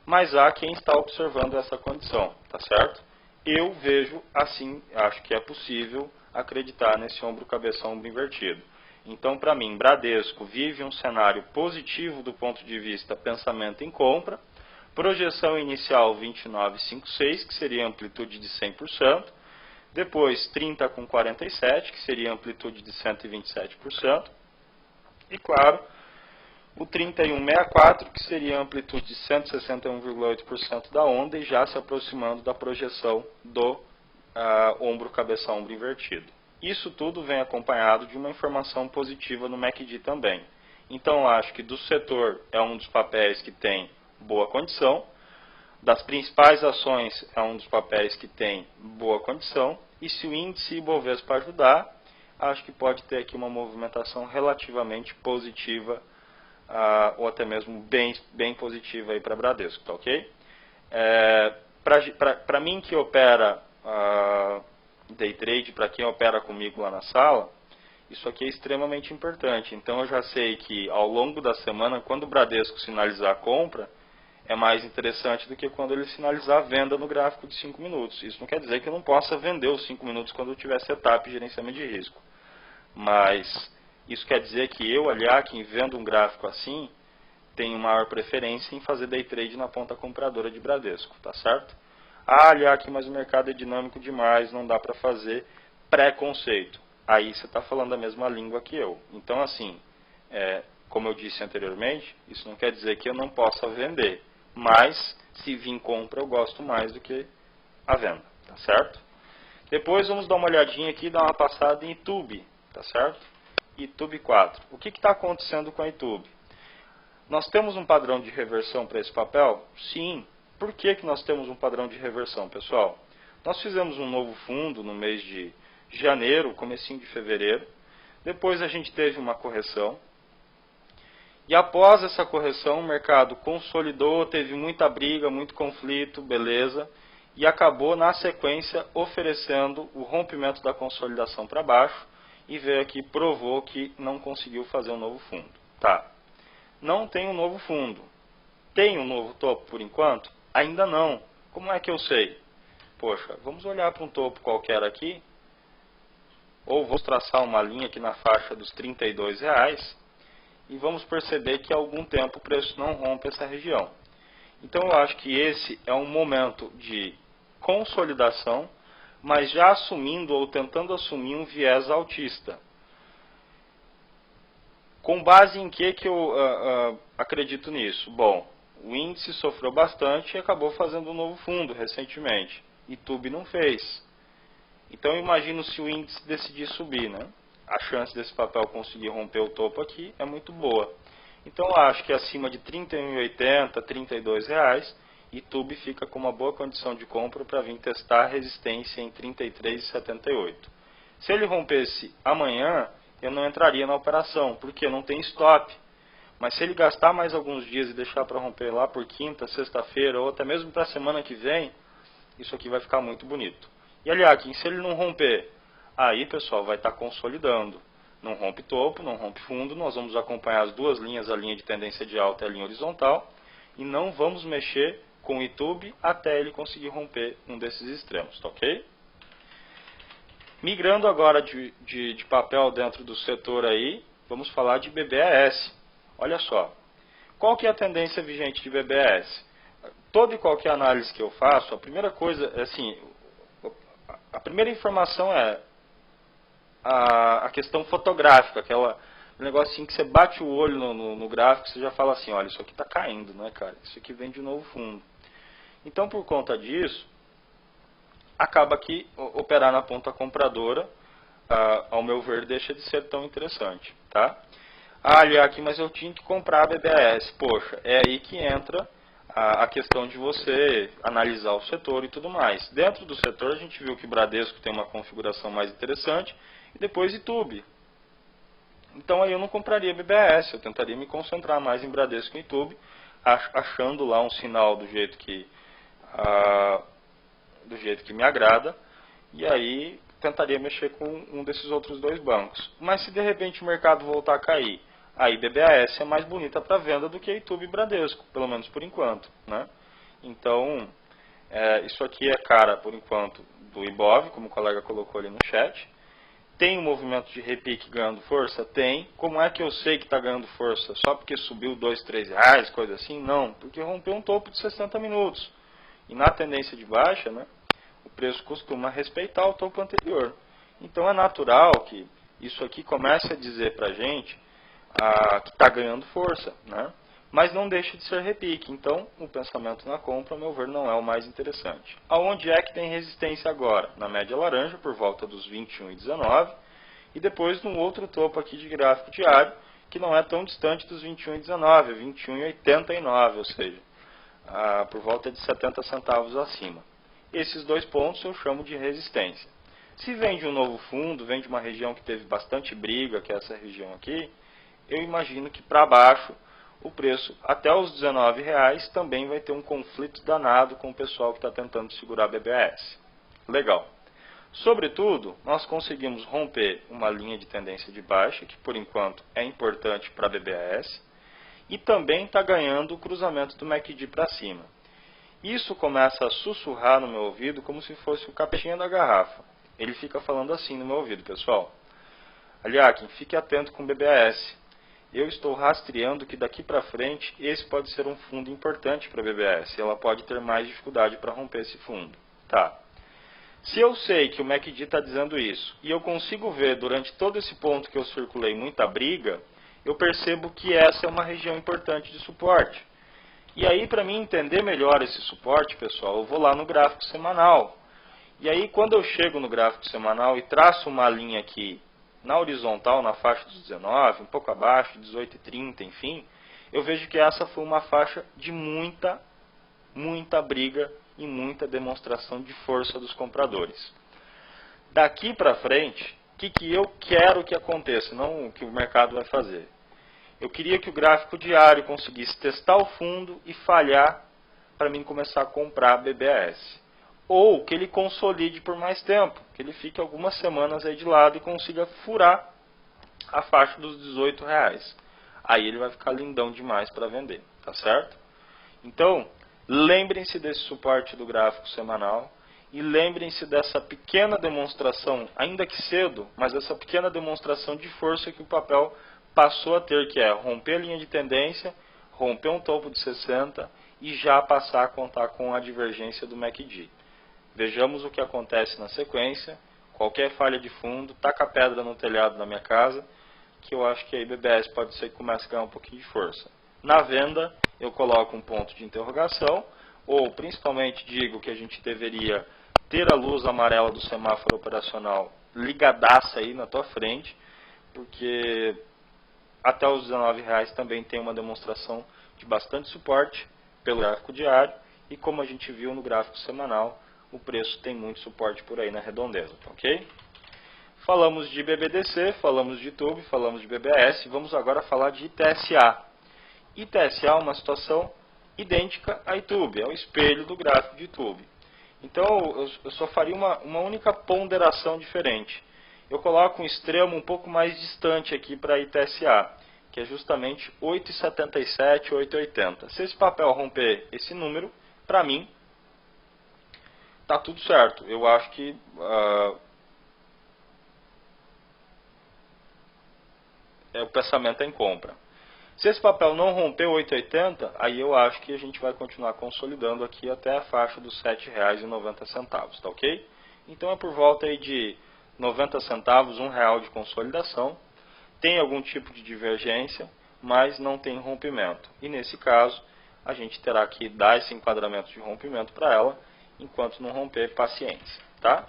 Mas há quem está observando essa condição, tá certo? Eu vejo assim, acho que é possível acreditar nesse ombro, cabeça, ombro invertido. Então, para mim, Bradesco vive um cenário positivo do ponto de vista pensamento em compra, projeção inicial 29,56, que seria amplitude de 100%, depois 30 com 47, que seria amplitude de 127%, e claro, o 31,64, que seria a amplitude de 161,8% da onda e já se aproximando da projeção do ombro, cabeça, ombro invertido. Isso tudo vem acompanhado de uma informação positiva no MACD também. Então, acho que do setor é um dos papéis que tem boa condição, das principais ações é um dos papéis que tem boa condição, e se o índice Ibovespa ajudar, acho que pode ter aqui uma movimentação relativamente positiva, ou até mesmo bem positiva aí para Bradesco, tá ok? Para mim que opera day trade, para quem opera comigo lá na sala, isso aqui é extremamente importante. Então eu já sei que ao longo da semana, quando o Bradesco sinalizar a compra, é mais interessante do que quando ele sinalizar a venda no gráfico de 5 minutos. Isso não quer dizer que eu não possa vender os 5 minutos quando eu tiver setup e gerenciamento de risco. Mas isso quer dizer que eu, aliás, quem vendo um gráfico assim, tenho maior preferência em fazer day trade na ponta compradora de Bradesco, tá certo? Aliás, mas o mercado é dinâmico demais, não dá para fazer pré-conceito. Aí você está falando a mesma língua que eu. Então, assim, como eu disse anteriormente, isso não quer dizer que eu não possa vender. Mas, se vir compra, eu gosto mais do que a venda, tá certo? Depois vamos dar uma olhadinha aqui, dar uma passada em YouTube, tá certo? YouTube 4. O que está acontecendo com a YouTube? Nós temos um padrão de reversão para esse papel? Sim. Por que nós temos um padrão de reversão, pessoal? Nós fizemos um novo fundo no mês de janeiro, comecinho de fevereiro. Depois a gente teve uma correção. E após essa correção, o mercado consolidou, teve muita briga, muito conflito, beleza. E acabou, na sequência, oferecendo o rompimento da consolidação para baixo. E veio aqui, provou que não conseguiu fazer um novo fundo. Tá. Não tem um novo fundo. Tem um novo topo por enquanto? Ainda não. Como é que eu sei? Poxa, vamos olhar para um topo qualquer aqui. Ou vou traçar uma linha aqui na faixa dos R$32. E vamos perceber que há algum tempo o preço não rompe essa região. Então eu acho que esse é um momento de consolidação, mas já assumindo ou tentando assumir um viés altista. Com base em que eu acredito nisso? Bom, o índice sofreu bastante e acabou fazendo um novo fundo recentemente. YouTube não fez. Então eu imagino se o índice decidir subir, né? A chance desse papel conseguir romper o topo aqui é muito boa. Então eu acho que acima de R$ 31,80, R$ 32, YouTube fica com uma boa condição de compra para vir testar a resistência em R$ 33,78. Se ele rompesse amanhã, eu não entraria na operação, porque não tem stop. Mas se ele gastar mais alguns dias e deixar para romper lá por quinta, sexta-feira, ou até mesmo para a semana que vem, isso aqui vai ficar muito bonito. E aliás, se ele não romper, aí pessoal, vai estar consolidando. Não rompe topo, não rompe fundo, nós vamos acompanhar as duas linhas, a linha de tendência de alta e a linha horizontal, e não vamos mexer com o YouTube até ele conseguir romper um desses extremos, tá ok? Migrando agora de papel dentro do setor aí, vamos falar de BBAS. Olha só, qual que é a tendência vigente de BBAS? Toda e qualquer análise que eu faço, a primeira coisa, assim, a primeira informação é a questão fotográfica, aquela negocinho que você bate o olho no gráfico, você já fala assim, olha, isso aqui está caindo, né, cara? Isso aqui vem de novo fundo. Então, por conta disso, acaba que operar na ponta compradora, ao meu ver, deixa de ser tão interessante, tá? Aqui, mas eu tinha que comprar a BBAS. Poxa, é aí que entra a questão de você analisar o setor e tudo mais. Dentro do setor, a gente viu que Bradesco tem uma configuração mais interessante e depois YouTube. Então, aí eu não compraria BBAS, eu tentaria me concentrar mais em Bradesco e YouTube, achando lá um sinal do jeito que me agrada, e aí tentaria mexer com um desses outros dois bancos. Mas se de repente o mercado voltar a cair, aí BBAS é mais bonita para venda do que YouTube e Bradesco, pelo menos por enquanto, né? Então, isso aqui é cara, por enquanto, do Ibov, como o colega colocou ali no chat. Tem um movimento de repique ganhando força? Tem. Como é que eu sei que está ganhando força? Só porque subiu 2, 3 reais, coisa assim? Não, porque rompeu um topo de 60 minutos. E na tendência de baixa, né, o preço costuma respeitar o topo anterior. Então é natural que isso aqui comece a dizer para a gente que está ganhando força, né? Mas não deixa de ser repique. Então o pensamento na compra, ao meu ver, não é o mais interessante. Aonde é que tem resistência agora? Na média laranja, por volta dos 21,19, e depois num outro topo aqui de gráfico diário, que não é tão distante dos 21,19, é 21,89, ou seja, por volta de 70 centavos acima. Esses dois pontos eu chamo de resistência. Se vem de um novo fundo, vem de uma região que teve bastante briga, que é essa região aqui, eu imagino que para baixo o preço até os R$19 também vai ter um conflito danado com o pessoal que está tentando segurar a BBAS. Legal. Sobretudo, nós conseguimos romper uma linha de tendência de baixa, que por enquanto é importante para a BBAS, e também está ganhando o cruzamento do MACD para cima. Isso começa a sussurrar no meu ouvido como se fosse o capetinha da garrafa. Ele fica falando assim no meu ouvido, pessoal. Aliás, fique atento com o BBAS. Eu estou rastreando que daqui para frente esse pode ser um fundo importante para a BBAS. Ela pode ter mais dificuldade para romper esse fundo. Tá. Se eu sei que o MACD está dizendo isso, e eu consigo ver durante todo esse ponto que eu circulei muita briga, eu percebo que essa é uma região importante de suporte. E aí, para mim entender melhor esse suporte, pessoal, eu vou lá no gráfico semanal. E aí, quando eu chego no gráfico semanal e traço uma linha aqui na horizontal, na faixa dos 19, um pouco abaixo, 18,30, enfim, eu vejo que essa foi uma faixa de muita briga e muita demonstração de força dos compradores. Daqui para frente, o que eu quero que aconteça, não o que o mercado vai fazer. Eu queria que o gráfico diário conseguisse testar o fundo e falhar para mim começar a comprar BBAS. Ou que ele consolide por mais tempo, que ele fique algumas semanas aí de lado e consiga furar a faixa dos R$18. Aí ele vai ficar lindão demais para vender, tá certo? Então, lembrem-se desse suporte do gráfico semanal e lembrem-se dessa pequena demonstração, ainda que cedo, mas essa pequena demonstração de força que o papel passou a ter, que é romper a linha de tendência, romper um topo de 60 e já passar a contar com a divergência do MACD. Vejamos o que acontece na sequência. Qualquer falha de fundo, taca a pedra no telhado da minha casa, que eu acho que aí BBS pode ser que comece a ganhar um pouquinho de força. Na venda, eu coloco um ponto de interrogação, ou principalmente digo que a gente deveria ter a luz amarela do semáforo operacional ligadaça aí na tua frente, porque até os R$19 também tem uma demonstração de bastante suporte pelo gráfico diário, e como a gente viu no gráfico semanal, o preço tem muito suporte por aí na redondeza, ok? Falamos de BBDC, falamos de YouTube, falamos de BBS, vamos agora falar de ITSA. ITSA é uma situação idêntica a YouTube, é o espelho do gráfico de YouTube. Então eu só faria uma única ponderação diferente. Eu coloco um extremo um pouco mais distante aqui para ITSA, que é justamente 8,77, 8,80. Se esse papel romper esse número, para mim, tá tudo certo. Eu acho que o pensamento é em compra. Se esse papel não romper 8,80, aí eu acho que a gente vai continuar consolidando aqui até a faixa dos R$7,90, tá ok? Então é por volta aí de 90 centavos, R$1 de consolidação. Tem algum tipo de divergência, mas não tem rompimento. E nesse caso, a gente terá que dar esse enquadramento de rompimento para ela, enquanto não romper, paciência, tá?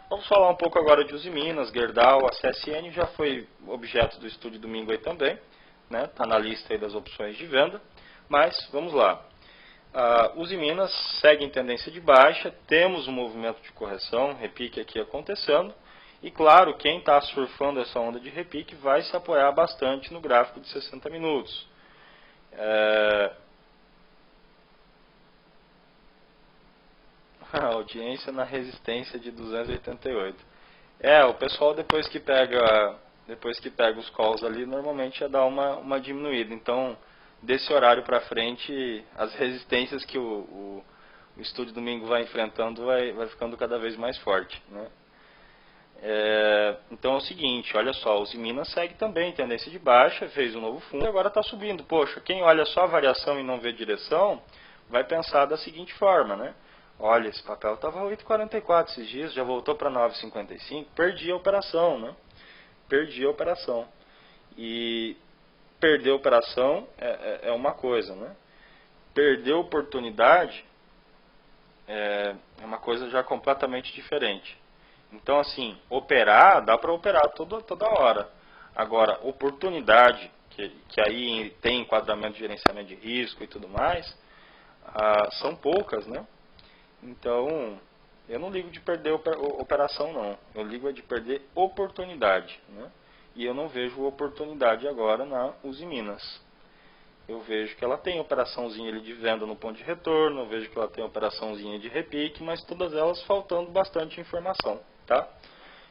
Vamos falar um pouco agora de Usiminas, Gerdau, a CSN já foi objeto do estudo domingo aí também, né? Está na lista aí das opções de venda, mas vamos lá. Usiminas segue em tendência de baixa, temos um movimento de correção, repique aqui acontecendo, e claro, quem está surfando essa onda de repique vai se apoiar bastante no gráfico de 60 minutos. A audiência na resistência de 288. O pessoal depois que pega os calls ali, normalmente já dá uma diminuída. Então, desse horário para frente, as resistências que o estúdio domingo vai enfrentando vai ficando cada vez mais forte, né? Então é o seguinte, olha só, o Usiminas segue também tendência de baixa, fez um novo fundo e agora está subindo. Poxa, quem olha só a variação e não vê direção, vai pensar da seguinte forma, né? Olha, esse papel estava 8,44 esses dias, já voltou para 9,55, perdi a operação, né? Perdi a operação. E perder a operação é uma coisa, né? Perder a oportunidade é uma coisa já completamente diferente. Então, assim, operar, dá para operar toda hora. Agora, oportunidade, que aí tem enquadramento de gerenciamento de risco e tudo mais, são poucas, né? Então, eu não ligo de perder operação, não. Eu ligo de perder oportunidade, né? E eu não vejo oportunidade agora na Usiminas. Eu vejo que ela tem operaçãozinha ali de venda no ponto de retorno, eu vejo que ela tem operaçãozinha de repique, mas todas elas faltando bastante informação, tá?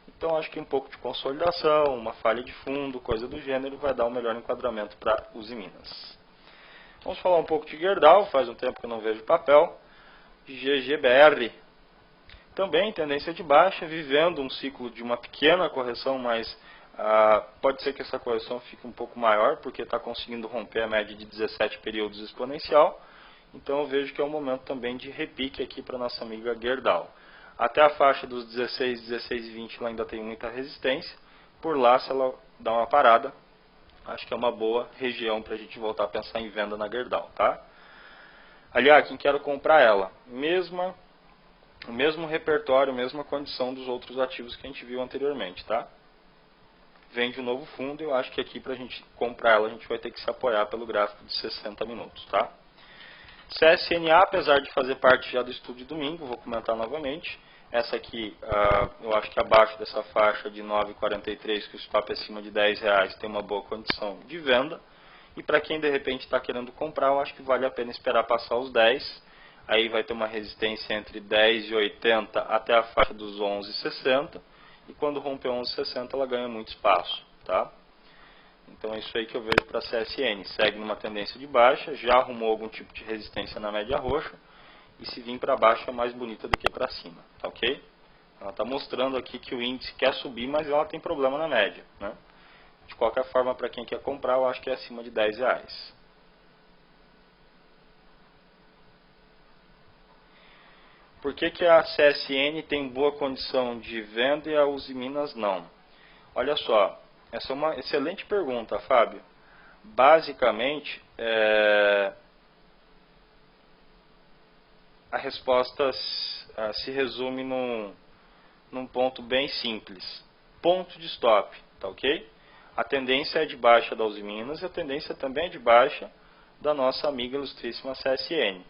Então acho que um pouco de consolidação, uma falha de fundo, coisa do gênero, vai dar um melhor enquadramento para Usiminas. Vamos falar um pouco de Gerdau, faz um tempo que eu não vejo papel. GGBR, também tendência de baixa, vivendo um ciclo de uma pequena correção, mas pode ser que essa correção fique um pouco maior, porque está conseguindo romper a média de 17 períodos exponencial. Então eu vejo que é um momento também de repique aqui para nossa amiga Gerdau. Até a faixa dos 16, 16 e 20 ela ainda tem muita resistência. Por lá, se ela dá uma parada, acho que é uma boa região para a gente voltar a pensar em venda na Gerdau, tá? Aliás, quem quer comprar ela, o mesmo repertório, mesma condição dos outros ativos que a gente viu anteriormente, tá? Vende um novo fundo, eu acho que aqui para a gente comprar ela, a gente vai ter que se apoiar pelo gráfico de 60 minutos, tá? CSNA, apesar de fazer parte já do estudo de domingo, vou comentar novamente. Essa aqui, eu acho que abaixo dessa faixa de 9,43, que o stop é acima de R$10, tem uma boa condição de venda. E para quem de repente está querendo comprar, eu acho que vale a pena esperar passar os 10. Aí vai ter uma resistência entre 10,80 até a faixa dos 11,60. E quando romper 11,60 ela ganha muito espaço, tá? Então é isso aí que eu vejo para a CSN. Segue numa tendência de baixa, já arrumou algum tipo de resistência na média roxa. E se vir para baixo é mais bonita do que para cima, tá ok? Ela está mostrando aqui que o índice quer subir, mas ela tem problema na média, né? De qualquer forma, para quem quer comprar, eu acho que é acima de R$10. Por que que a CSN tem boa condição de venda e a Usiminas não? Olha só, essa é uma excelente pergunta, Fábio. Basicamente, a resposta se resume num ponto bem simples. Ponto de stop, tá ok? A tendência é de baixa da Usiminas e a tendência também é de baixa da nossa amiga ilustríssima CSN.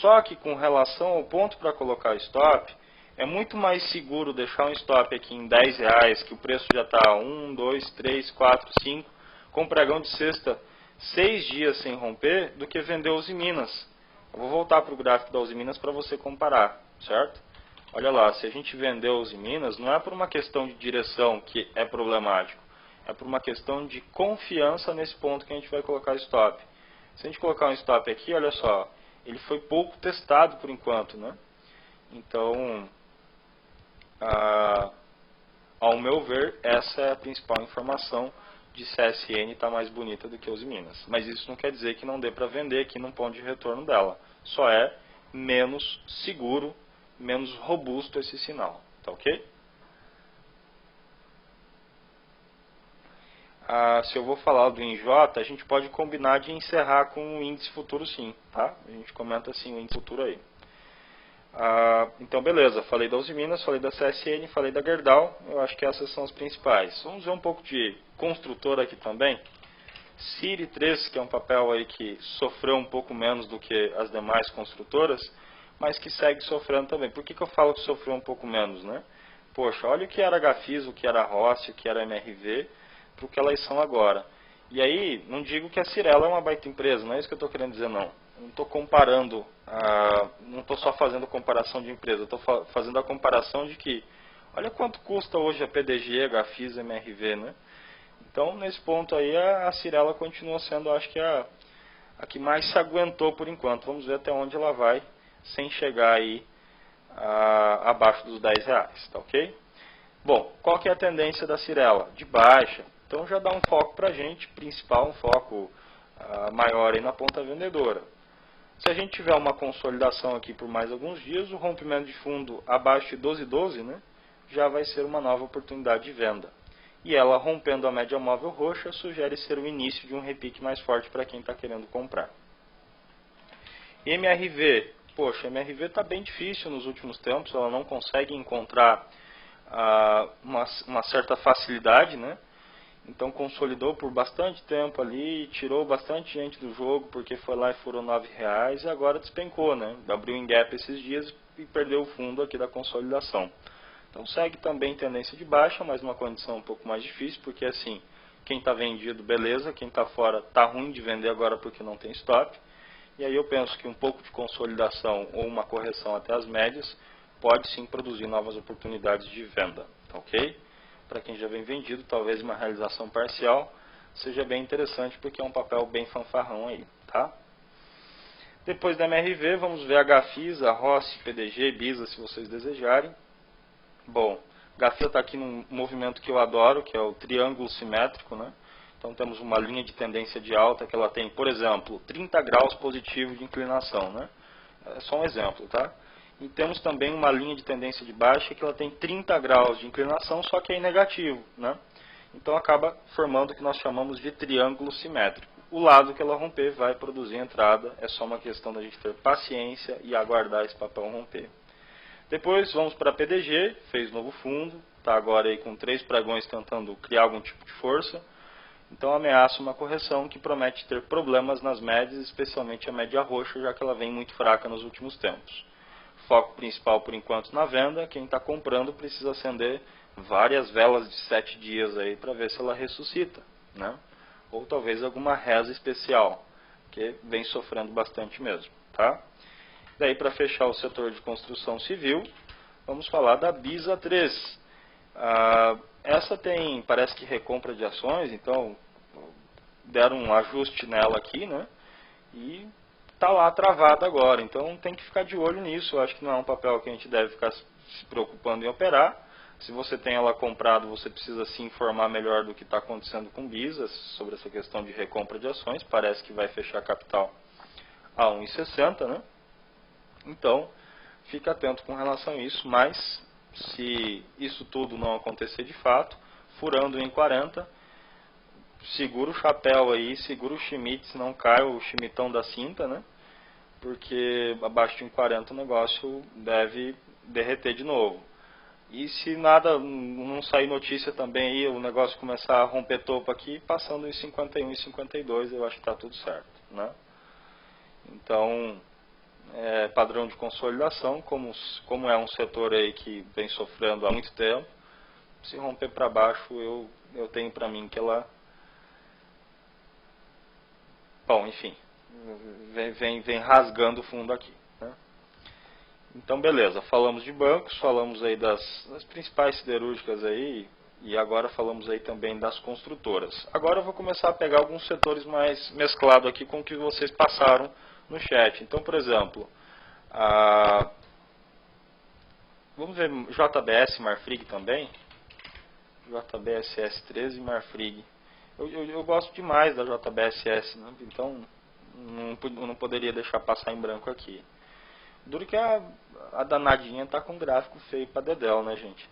Só que com relação ao ponto para colocar stop, é muito mais seguro deixar um stop aqui em R$10, que o preço já está 1, 2, 3, 4, 5, com pregão de sexta 6 dias sem romper, do que vender Usiminas. Eu vou voltar para o gráfico da Usiminas para você comparar, certo? Olha lá, se a gente vender Usiminas, não é por uma questão de direção que é problemático, é por uma questão de confiança nesse ponto que a gente vai colocar stop. Se a gente colocar um stop aqui, olha só, ele foi pouco testado por enquanto, né? Então, ao meu ver, essa é a principal informação de CSN está mais bonita do que Usiminas. Mas isso não quer dizer que não dê para vender aqui num ponto de retorno dela. Só é menos seguro, menos robusto esse sinal. Tá ok? Se eu vou falar do INJ, a gente pode combinar de encerrar com o índice futuro sim. Tá? A gente comenta assim o índice futuro aí. Então, beleza, falei da Usiminas, falei da CSN, falei da Gerdau, eu acho que essas são as principais. Vamos ver um pouco de construtora aqui também. CIRI 3, que é um papel aí que sofreu um pouco menos do que as demais construtoras, mas que segue sofrendo também. Por que que eu falo que sofreu um pouco menos, né? Poxa, olha o que era HFIS, o que era Rossi, o que era MRV, para o que elas são agora. E aí, não digo que a Cirela é uma baita empresa, não é isso que eu estou querendo dizer, não. Não estou comparando, não estou só fazendo comparação de empresa, estou fazendo a comparação de que, olha quanto custa hoje a PDG, HFIS, MRV, né? Então, nesse ponto aí, a Cirela continua sendo, acho que, a que mais se aguentou por enquanto. Vamos ver até onde ela vai, sem chegar aí abaixo dos R$10, tá ok? Bom, qual que é a tendência da Cirela? De baixa. Então, já dá um foco para a gente, principal, um foco maior aí na ponta vendedora. Se a gente tiver uma consolidação aqui por mais alguns dias, o rompimento de fundo abaixo de 12,12, né, já vai ser uma nova oportunidade de venda. E ela rompendo a média móvel roxa sugere ser o início de um repique mais forte para quem está querendo comprar. MRV, poxa, MRV está bem difícil nos últimos tempos, ela não consegue encontrar uma certa facilidade, né? Então consolidou por bastante tempo ali, tirou bastante gente do jogo porque foi lá e furou R$9 e agora despencou, né? Abriu em gap esses dias e perdeu o fundo aqui da consolidação. Então segue também tendência de baixa, mas numa condição um pouco mais difícil, porque assim, quem está vendido, beleza, quem está fora está ruim de vender agora porque não tem stop. E aí eu penso que um pouco de consolidação ou uma correção até as médias pode sim produzir novas oportunidades de venda, tá ok? Para quem já vem vendido, talvez uma realização parcial seja bem interessante porque é um papel bem fanfarrão aí, tá? Depois da MRV, vamos ver a HFIS, a Rossi, PDG, BISA, se vocês desejarem. Bom, GAFIA está aqui num movimento que eu adoro, que é o triângulo simétrico, né? Então temos uma linha de tendência de alta que ela tem, por exemplo, 30 graus positivo de inclinação, né? É só um exemplo, tá? E temos também uma linha de tendência de baixa que ela tem 30 graus de inclinação, só que é negativo, né? Então acaba formando o que nós chamamos de triângulo simétrico. O lado que ela romper vai produzir entrada, é só uma questão da gente ter paciência e aguardar esse papel romper. Depois vamos para a PDG, fez novo fundo, está agora aí com 3 pregões tentando criar algum tipo de força. Então ameaça uma correção que promete ter problemas nas médias, especialmente a média roxa, já que ela vem muito fraca nos últimos tempos. Foco principal por enquanto na venda, quem está comprando precisa acender várias velas de 7 dias aí para ver se ela ressuscita, né? Ou talvez alguma reza especial, que vem sofrendo bastante mesmo, tá? Daí para fechar o setor de construção civil, vamos falar da BISA 3. Essa tem, parece que recompra de ações, então deram um ajuste nela aqui, né? E está lá travada agora, então tem que ficar de olho nisso. Eu acho que não é um papel que a gente deve ficar se preocupando em operar. Se você tem ela comprado, você precisa se informar melhor do que está acontecendo com BISA sobre essa questão de recompra de ações. Parece que vai fechar capital a 1,60, né? Então, fique atento com relação a isso, mas se isso tudo não acontecer de fato, furando em 40, segura o chapéu aí, segura o Schmitz, não cai o Schmittão da cinta, né? Porque abaixo de 40 o negócio deve derreter de novo. E se nada, não sair notícia também aí, o negócio começar a romper topo aqui, passando em 51 e 52, eu acho que está tudo certo, né? Então, padrão de consolidação, como é um setor aí que vem sofrendo há muito tempo, se romper para baixo, eu tenho para mim que ela... Bom, enfim, vem rasgando o fundo aqui, né? Então, beleza, falamos de bancos, falamos aí das principais siderúrgicas aí, e agora falamos aí também das construtoras. Agora eu vou começar a pegar alguns setores mais mesclados aqui com o que vocês passaram no chat. Então, por exemplo, vamos ver JBS e Marfrig também. JBSS 13 e Marfrig. Eu gosto demais da JBSS, né? Então não poderia deixar passar em branco aqui. Duro que a danadinha está com gráfico feio para dedéu, né, gente?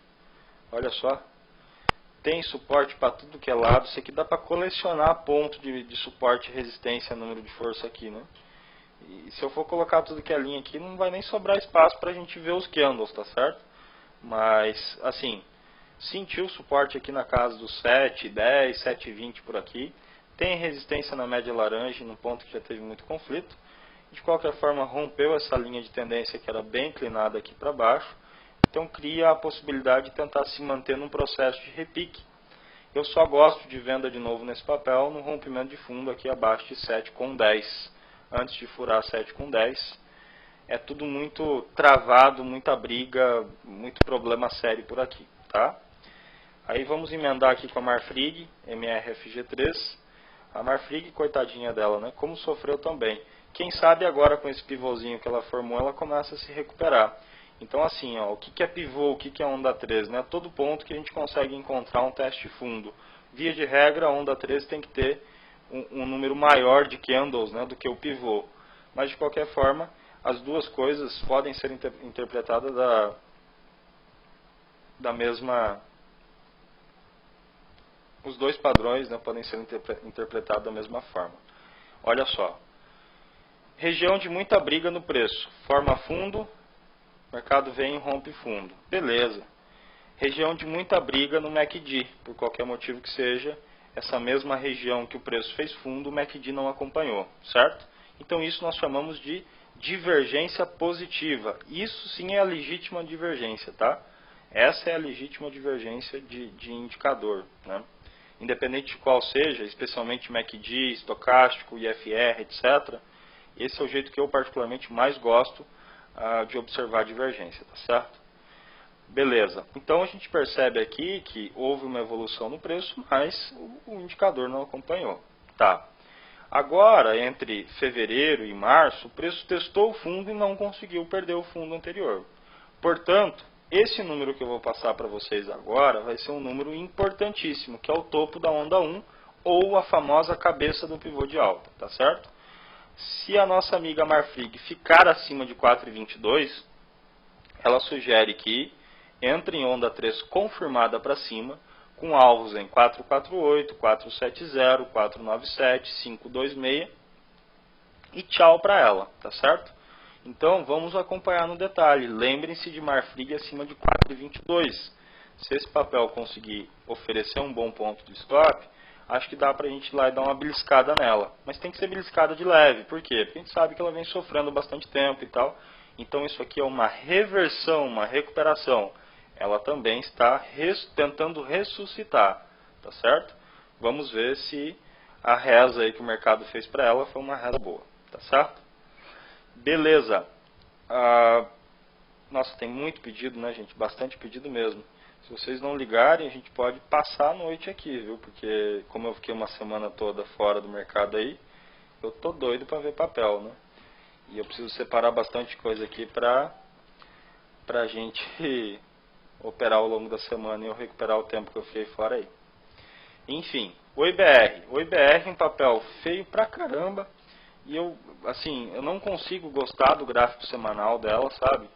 Olha só. Tem suporte para tudo que é lado. Isso aqui dá para colecionar ponto de suporte, resistência, número de força aqui, né? E se eu for colocar tudo que é linha aqui, não vai nem sobrar espaço para a gente ver os candles, tá certo? Mas, assim, sentiu o suporte aqui na casa dos 7, 10, 7,20 por aqui. Tem resistência na média laranja, num ponto que já teve muito conflito. De qualquer forma, rompeu essa linha de tendência que era bem inclinada aqui para baixo. Então, cria a possibilidade de tentar se manter num processo de repique. Eu só gosto de venda de novo nesse papel no rompimento de fundo aqui abaixo de 7,10. Antes de furar 7,10. É tudo muito travado, muita briga, muito problema sério por aqui, tá? Aí vamos emendar aqui com a Marfrig, MRFG3. A Marfrig, coitadinha dela, né? Como sofreu também. Quem sabe agora com esse pivôzinho que ela formou, ela começa a se recuperar. Então assim, ó, o que é pivô, o que é onda 3? Né? Todo ponto que a gente consegue encontrar um teste fundo. Via de regra, a onda 3 tem que ter um número maior de candles, né, do que o pivô. Mas de qualquer forma, as duas coisas podem ser interpretadas da mesma... Os dois padrões, né, podem ser interpretados da mesma forma. Olha só. Região de muita briga no preço. Forma fundo, mercado vem e rompe fundo. Beleza. Região de muita briga no MACD, por qualquer motivo que seja. Essa mesma região que o preço fez fundo, o MACD não acompanhou, certo? Então isso nós chamamos de divergência positiva. Isso sim é a legítima divergência, tá? Essa é a legítima divergência de indicador, né? Independente de qual seja, especialmente MACD, estocástico, IFR, etc. Esse é o jeito que eu particularmente mais gosto de observar a divergência, tá certo? Beleza. Então a gente percebe aqui que houve uma evolução no preço, mas o indicador não acompanhou. Tá. Agora, entre fevereiro e março, o preço testou o fundo e não conseguiu perder o fundo anterior. Portanto, esse número que eu vou passar para vocês agora vai ser um número importantíssimo, que é o topo da onda 1, ou a famosa cabeça do pivô de alta, tá certo? Se a nossa amiga Marfrig ficar acima de 4,22, ela sugere que entre em onda 3 confirmada para cima, com alvos em 448, 470, 497, 526 e tchau para ela, tá certo? Então vamos acompanhar no detalhe. Lembrem-se de Marfrig acima de 4,22. Se esse papel conseguir oferecer um bom ponto de stop, acho que dá para a gente ir lá e dar uma beliscada nela. Mas tem que ser beliscada de leve. Por quê? Porque a gente sabe que ela vem sofrendo bastante tempo e tal. Então isso aqui é uma reversão, uma recuperação. Ela também está tentando ressuscitar, tá certo? Vamos ver se a reza aí que o mercado fez para ela foi uma reza boa, tá certo? Beleza. Nossa, tem muito pedido, né, gente? Bastante pedido mesmo. Se vocês não ligarem, a gente pode passar a noite aqui, viu? Porque como eu fiquei uma semana toda fora do mercado aí, eu tô doido para ver papel, né? E eu preciso separar bastante coisa aqui pra gente operar ao longo da semana e eu recuperar o tempo que eu fiquei fora aí. Enfim, o IBR. O IBR é um papel feio pra caramba. E eu não consigo gostar do gráfico semanal dela, sabe?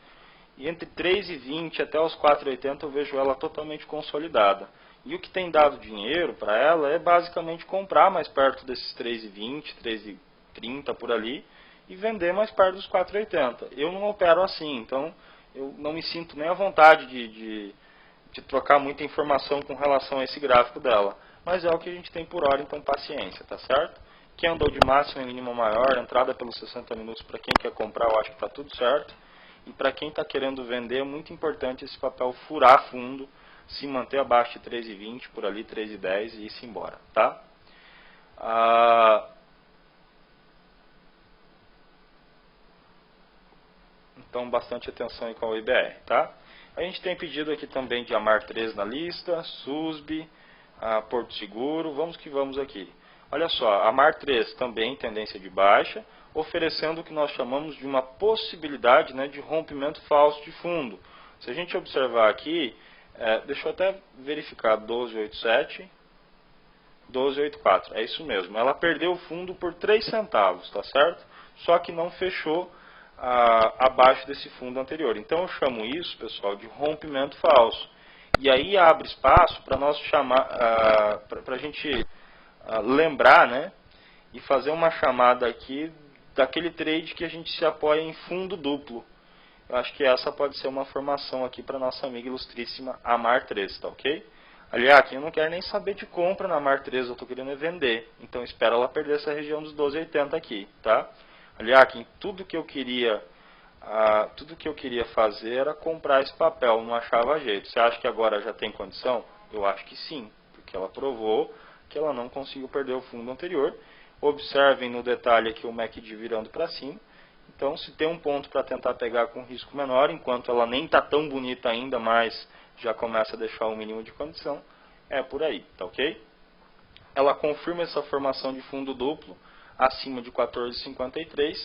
E entre 3,20 até os 4,80 eu vejo ela totalmente consolidada. E o que tem dado dinheiro para ela é basicamente comprar mais perto desses 3,20, 3,30 por ali e vender mais perto dos 4,80. Eu não opero assim, então eu não me sinto nem à vontade de trocar muita informação com relação a esse gráfico dela. Mas é o que a gente tem por hora, então paciência, tá certo? Quem andou de máxima e mínima maior, entrada pelos 60 minutos para quem quer comprar, eu acho que está tudo certo. E para quem está querendo vender, é muito importante esse papel furar fundo, se manter abaixo de 3,20, por ali 3,10 e ir-se embora, tá? Então, bastante atenção aí com o IBR, tá? A gente tem pedido aqui também de Amar 3 na lista, SUSB, Porto Seguro, vamos que vamos aqui. Olha só, Amar 3 também tendência de baixa, oferecendo o que nós chamamos de uma possibilidade, né, de rompimento falso de fundo. Se a gente observar aqui, deixa eu até verificar, 12,87, 12,84, é isso mesmo. Ela perdeu o fundo por 3 centavos, tá certo? Só que não fechou abaixo desse fundo anterior. Então eu chamo isso, pessoal, de rompimento falso. E aí abre espaço para nós chamar, para a gente lembrar, né, e fazer uma chamada aqui daquele trade que a gente se apoia em fundo duplo. Eu acho que essa pode ser uma formação aqui para nossa amiga ilustríssima Amar 3, tá ok? Aliás, eu não quero nem saber de compra na Amar 3, eu estou querendo vender. Então espera ela perder essa região dos 12,80 aqui, tá? Aliás, tudo que eu queria fazer era comprar esse papel, não achava jeito. Você acha que agora já tem condição? Eu acho que sim, porque ela provou que ela não conseguiu perder o fundo anterior. Observem no detalhe aqui o MACD virando para cima. Então, se tem um ponto para tentar pegar com risco menor, enquanto ela nem está tão bonita ainda, mas já começa a deixar o mínimo de condição, é por aí, tá ok? Ela confirma essa formação de fundo duplo acima de 14,53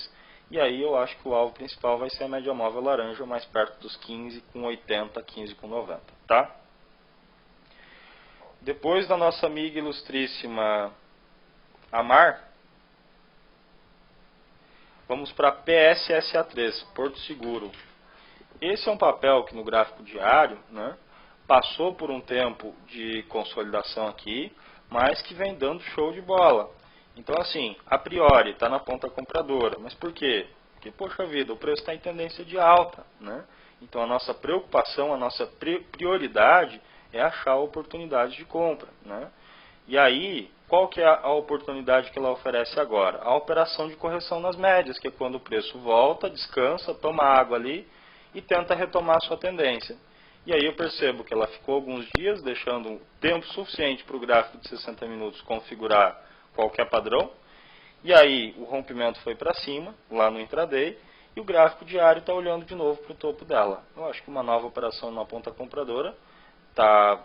e aí eu acho que o alvo principal vai ser a média móvel laranja, mais perto dos 15,80, 15,90, tá? Depois da nossa amiga ilustríssima Amar, vamos para PSSA3, Porto Seguro. Esse é um papel que no gráfico diário, né, passou por um tempo de consolidação aqui, mas que vem dando show de bola. Então, assim, a priori está na ponta compradora. Mas por quê? Porque, poxa vida, o preço está em tendência de alta, né? Então, a nossa preocupação, a nossa prioridade é achar oportunidades de compra, né? E aí, qual que é a oportunidade que ela oferece agora? A operação de correção nas médias, que é quando o preço volta, descansa, toma água ali e tenta retomar sua tendência. E aí eu percebo que ela ficou alguns dias, deixando tempo suficiente para o gráfico de 60 minutos configurar qualquer padrão. E aí o rompimento foi para cima, lá no intraday, e o gráfico diário está olhando de novo para o topo dela. Eu acho que uma nova operação na ponta compradora está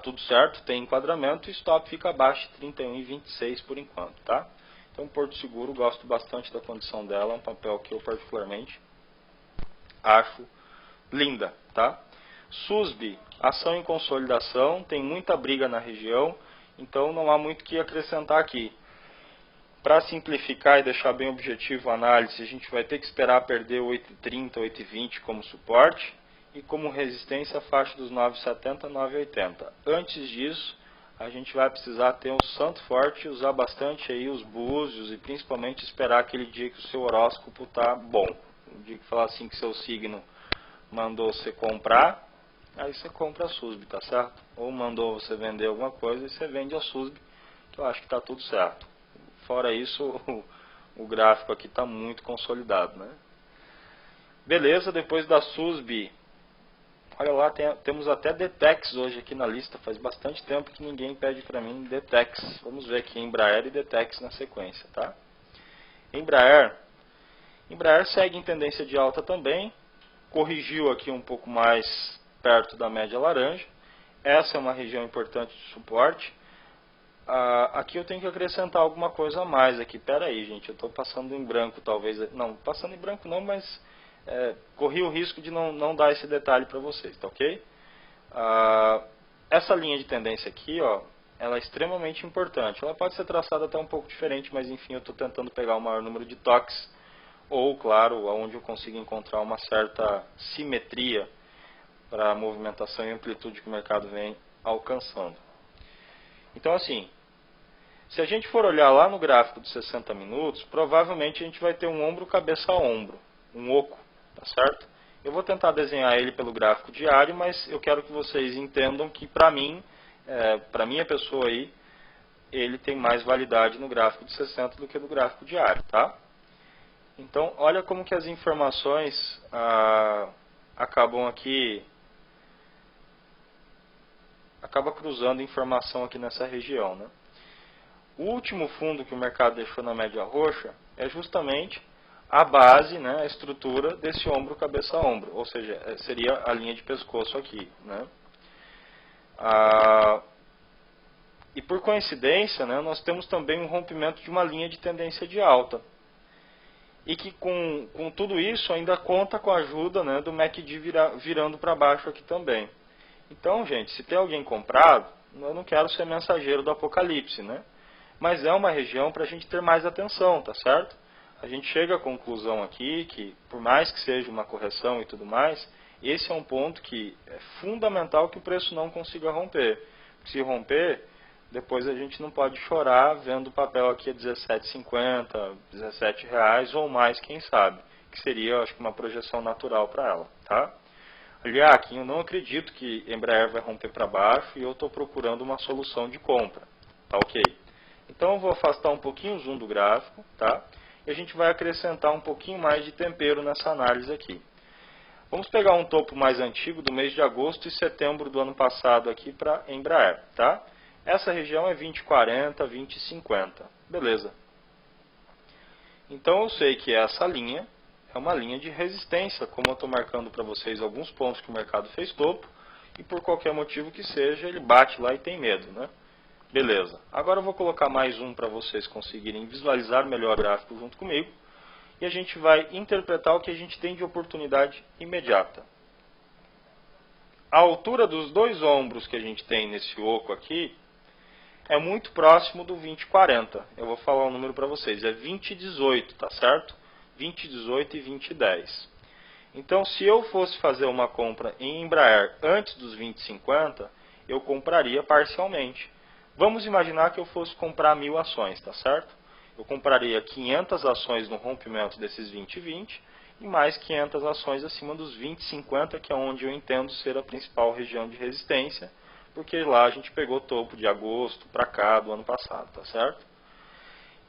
tudo certo, tem enquadramento e stop fica abaixo de 31,26 por enquanto, tá? Então Porto Seguro, gosto bastante da condição dela, é um papel que eu particularmente acho linda, tá? SUSB, ação em consolidação, tem muita briga na região, então não há muito o que acrescentar aqui. Para simplificar e deixar bem objetivo a análise, a gente vai ter que esperar perder 8,30, 8,20 como suporte e como resistência a faixa dos 9,70, 9,80. Antes disso, a gente vai precisar ter um santo forte, usar bastante aí os búzios e principalmente esperar aquele dia que o seu horóscopo tá bom. O dia que falar assim que seu signo mandou você comprar, aí você compra a SUSB, tá certo? Ou mandou você vender alguma coisa e você vende a SUSB, que eu acho que tá tudo certo. Fora isso, o gráfico aqui está muito consolidado, né? Beleza, depois da SUSB, olha lá, temos até DTEX hoje aqui na lista. Faz bastante tempo que ninguém pede para mim DTEX. Vamos ver aqui Embraer e DTEX na sequência, tá? Embraer segue em tendência de alta também. Corrigiu aqui um pouco mais perto da média laranja. Essa é uma região importante de suporte. Aqui eu tenho que acrescentar alguma coisa a mais aqui. Pera aí, gente, eu estou passando em branco talvez. Não, passando em branco não, mas corri o risco de não dar esse detalhe para vocês, tá ok? Essa linha de tendência aqui, ó, ela é extremamente importante. Ela pode ser traçada até um pouco diferente, mas enfim, eu estou tentando pegar o maior número de toques ou, claro, onde eu consigo encontrar uma certa simetria para a movimentação e amplitude que o mercado vem alcançando. Então, assim, se a gente for olhar lá no gráfico de 60 minutos, provavelmente a gente vai ter um ombro cabeça a ombro, um oco, tá certo? Eu vou tentar desenhar ele pelo gráfico diário, mas eu quero que vocês entendam que para mim, para minha pessoa aí, ele tem mais validade no gráfico de 60 do que no gráfico diário, tá? Então, olha como que as informações acabam aqui, acaba cruzando informação aqui nessa região, né? O último fundo que o mercado deixou na média roxa é justamente a base, né, a estrutura desse ombro cabeça a ombro, ou seja, seria a linha de pescoço aqui, né? E por coincidência, né, nós temos também um rompimento de uma linha de tendência de alta. E que com tudo isso ainda conta com a ajuda, né, do MACD virando para baixo aqui também. Então, gente, se tem alguém comprado, eu não quero ser mensageiro do apocalipse, né? Mas é uma região para a gente ter mais atenção, tá certo? A gente chega à conclusão aqui que, por mais que seja uma correção e tudo mais, esse é um ponto que é fundamental que o preço não consiga romper. Se romper, depois a gente não pode chorar vendo o papel aqui a R$17,50, R$17 ou mais, quem sabe, que seria, acho que, uma projeção natural para ela, tá? Aliás, eu não acredito que Embraer vai romper para baixo e eu estou procurando uma solução de compra, tá ok? Então eu vou afastar um pouquinho o zoom do gráfico, tá? E a gente vai acrescentar um pouquinho mais de tempero nessa análise aqui. Vamos pegar um topo mais antigo do mês de agosto e setembro do ano passado aqui para Embraer, tá? Essa região é 20,40, 20,50, beleza. Então eu sei que essa linha é uma linha de resistência, como eu estou marcando para vocês alguns pontos que o mercado fez topo, e por qualquer motivo que seja, ele bate lá e tem medo, né? Beleza. Agora eu vou colocar mais um para vocês conseguirem visualizar melhor o gráfico junto comigo. E a gente vai interpretar o que a gente tem de oportunidade imediata. A altura dos dois ombros que a gente tem nesse oco aqui é muito próximo do 20,40. Eu vou falar o número para vocês. É 20,18, tá certo? 20,18 e 20,10. Então, se eu fosse fazer uma compra em Embraer antes dos 20,50, eu compraria parcialmente. Vamos imaginar que eu fosse comprar 1.000 ações, tá certo? Eu compraria 500 ações no rompimento desses 20,20 e mais 500 ações acima dos 20,50, que é onde eu entendo ser a principal região de resistência, porque lá a gente pegou topo de agosto para cá do ano passado, tá certo?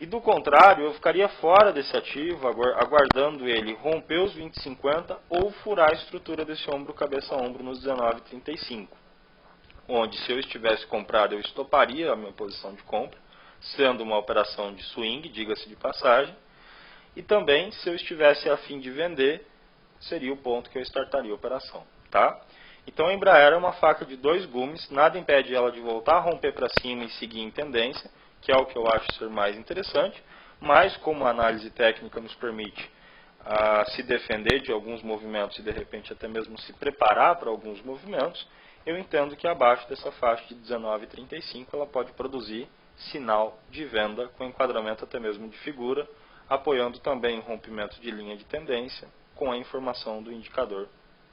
E do contrário, eu ficaria fora desse ativo, aguardando ele romper os 20,50 ou furar a estrutura desse ombro cabeça a ombro nos 19,35. Onde, se eu estivesse comprado, eu estoparia a minha posição de compra, sendo uma operação de swing, diga-se de passagem, e também, se eu estivesse a fim de vender, seria o ponto que eu startaria a operação, tá? Então, a Embraer é uma faca de dois gumes, nada impede ela de voltar a romper para cima e seguir em tendência, que é o que eu acho ser mais interessante, mas como a análise técnica nos permite se defender de alguns movimentos e, de repente, até mesmo se preparar para alguns movimentos, eu entendo que abaixo dessa faixa de 19,35 ela pode produzir sinal de venda com enquadramento até mesmo de figura, apoiando também o rompimento de linha de tendência com a informação do indicador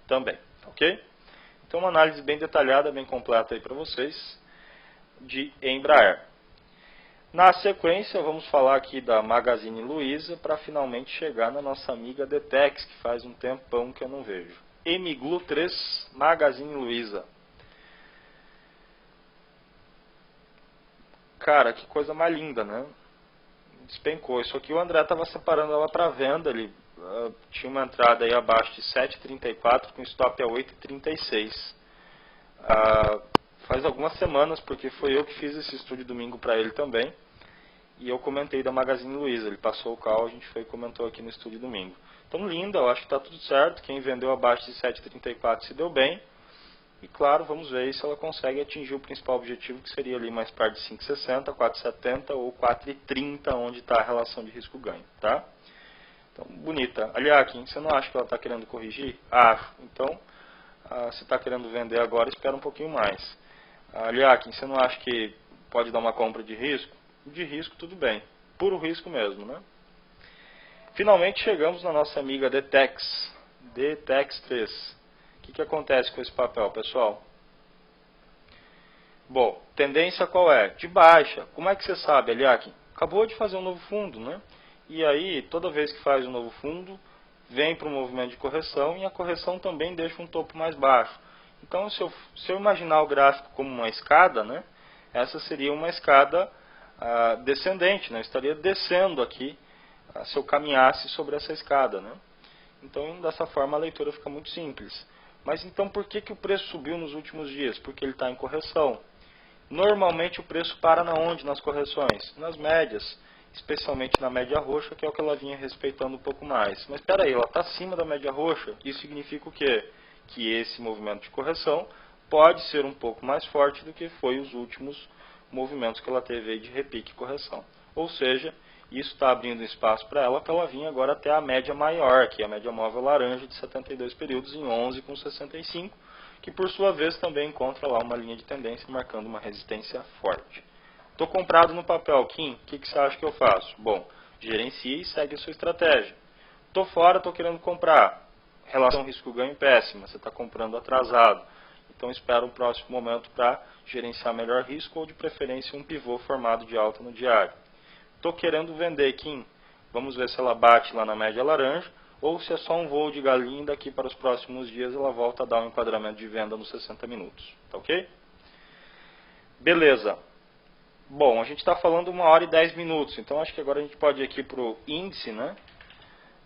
também, ok? Então uma análise bem detalhada, bem completa aí para vocês de Embraer. Na sequência vamos falar aqui da Magazine Luiza para finalmente chegar na nossa amiga Detex, que faz um tempão que eu não vejo. Emiglu 3, Magazine Luiza. Cara, que coisa mais linda, né? Despencou. Isso aqui o André estava separando ela para venda. Ele tinha uma entrada aí abaixo de 7,34 com stop a 8,36. Faz algumas semanas, porque foi eu que fiz esse estudo domingo para ele também. E eu comentei da Magazine Luiza. Ele passou o call, a gente foi e comentou aqui no estúdio domingo. Então, linda, eu acho que está tudo certo. Quem vendeu abaixo de 7,34 se deu bem. E claro, vamos ver se ela consegue atingir o principal objetivo, que seria ali mais perto de 5,60, 4,70 ou 4,30, onde está a relação de risco-ganho, tá? Então, bonita. Aliás, você não acha que ela está querendo corrigir? Acho. Então, se está querendo vender agora, espera um pouquinho mais. Aliás, você não acha que pode dar uma compra de risco? De risco, tudo bem. Puro risco mesmo, né? Finalmente chegamos na nossa amiga DTEX 3. O que acontece com esse papel, pessoal? Bom, tendência qual é? De baixa. Como é que você sabe, Eliakim? Acabou de fazer um novo fundo, né? E aí, toda vez que faz um novo fundo, vem para o movimento de correção e a correção também deixa um topo mais baixo. Então, se eu imaginar o gráfico como uma escada, né? Essa seria uma escada descendente, né? Eu estaria descendo aqui se eu caminhasse sobre essa escada, né? Então, dessa forma, a leitura fica muito simples. Mas então, por que o preço subiu nos últimos dias? Porque ele está em correção. Normalmente, o preço para na onde nas correções? Nas médias, especialmente na média roxa, que é o que ela vinha respeitando um pouco mais. Mas espera aí, ela está acima da média roxa. Isso significa o quê? Que esse movimento de correção pode ser um pouco mais forte do que foi os últimos movimentos que ela teve aí de repique e correção. Ou seja, isso está abrindo espaço para ela vir agora até a média maior, que é a média móvel laranja de 72 períodos em 11,65, que por sua vez também encontra lá uma linha de tendência marcando uma resistência forte. Estou comprado no papel, Kim, o que você acha que eu faço? Bom, gerencia e segue a sua estratégia. Estou fora, estou querendo comprar. Relação risco-ganho péssima, você está comprando atrasado. Então espera o próximo momento para gerenciar melhor risco ou de preferência um pivô formado de alta no diário. Estou querendo vender, Kim. Vamos ver se ela bate lá na média laranja ou se é só um voo de galinha e daqui para os próximos dias ela volta a dar um enquadramento de venda nos 60 minutos. Tá ok? Beleza. Bom, a gente está falando 1 hora e 10 minutos, então acho que agora a gente pode ir aqui para o índice, né?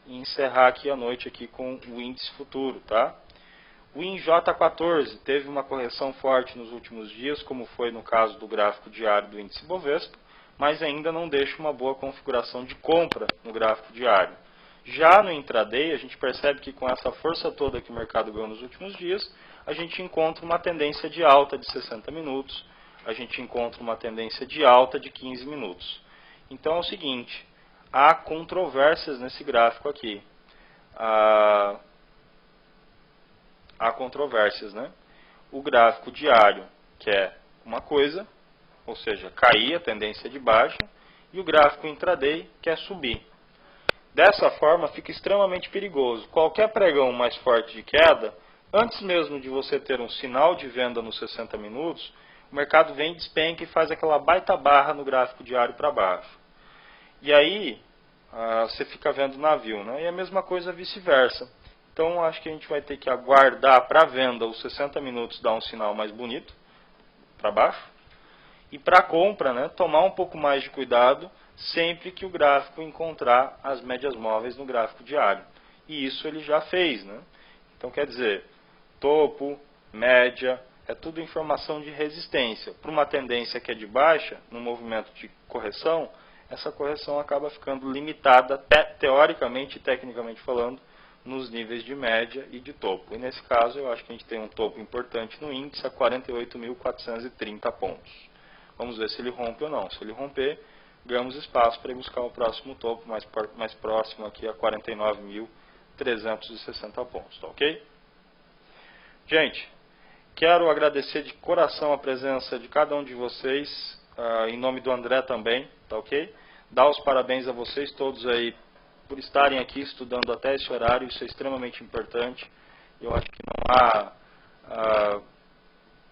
E encerrar aqui a noite aqui com o índice futuro, tá? O INJ14 teve uma correção forte nos últimos dias, como foi no caso do gráfico diário do índice Bovespa, mas ainda não deixa uma boa configuração de compra no gráfico diário. Já no intraday, a gente percebe que com essa força toda que o mercado ganhou nos últimos dias, a gente encontra uma tendência de alta de 60 minutos, a gente encontra uma tendência de alta de 15 minutos. Então é o seguinte, há controvérsias nesse gráfico aqui. Há controvérsias, né? O gráfico diário quer uma coisa, ou seja, cair, a tendência de baixa, e o gráfico intraday quer subir. Dessa forma, fica extremamente perigoso. Qualquer pregão mais forte de queda, antes mesmo de você ter um sinal de venda nos 60 minutos, o mercado vem, despenca e faz aquela baita barra no gráfico diário para baixo. E aí, você fica vendo o navio, né? E a mesma coisa vice-versa. Então, acho que a gente vai ter que aguardar para a venda os 60 minutos dar um sinal mais bonito, para baixo. E para a compra, né, tomar um pouco mais de cuidado sempre que o gráfico encontrar as médias móveis no gráfico diário. E isso ele já fez, né? Então, quer dizer, topo, média, é tudo informação de resistência. Para uma tendência que é de baixa, no movimento de correção, essa correção acaba ficando limitada, teoricamente e tecnicamente falando, nos níveis de média e de topo. E nesse caso, eu acho que a gente tem um topo importante no índice a 48.430 pontos. Vamos ver se ele rompe ou não. Se ele romper, ganhamos espaço para ir buscar o próximo topo mais próximo aqui a 49.360 pontos, tá ok? Gente, quero agradecer de coração a presença de cada um de vocês, em nome do André também, tá ok? Dar os parabéns a vocês todos aí por estarem aqui estudando até esse horário, isso é extremamente importante. Eu acho que não há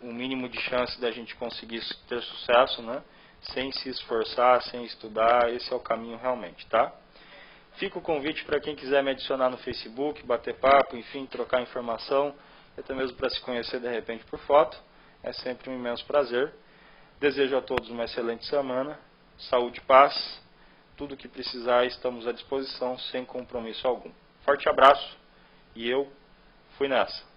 um mínimo de chance da gente conseguir ter sucesso, né? Sem se esforçar, sem estudar, esse é o caminho realmente, tá? Fica o convite para quem quiser me adicionar no Facebook, bater papo, enfim, trocar informação, até mesmo para se conhecer de repente por foto. É sempre um imenso prazer. Desejo a todos uma excelente semana, saúde e paz. Tudo o que precisar, estamos à disposição, sem compromisso algum. Forte abraço e eu fui nessa.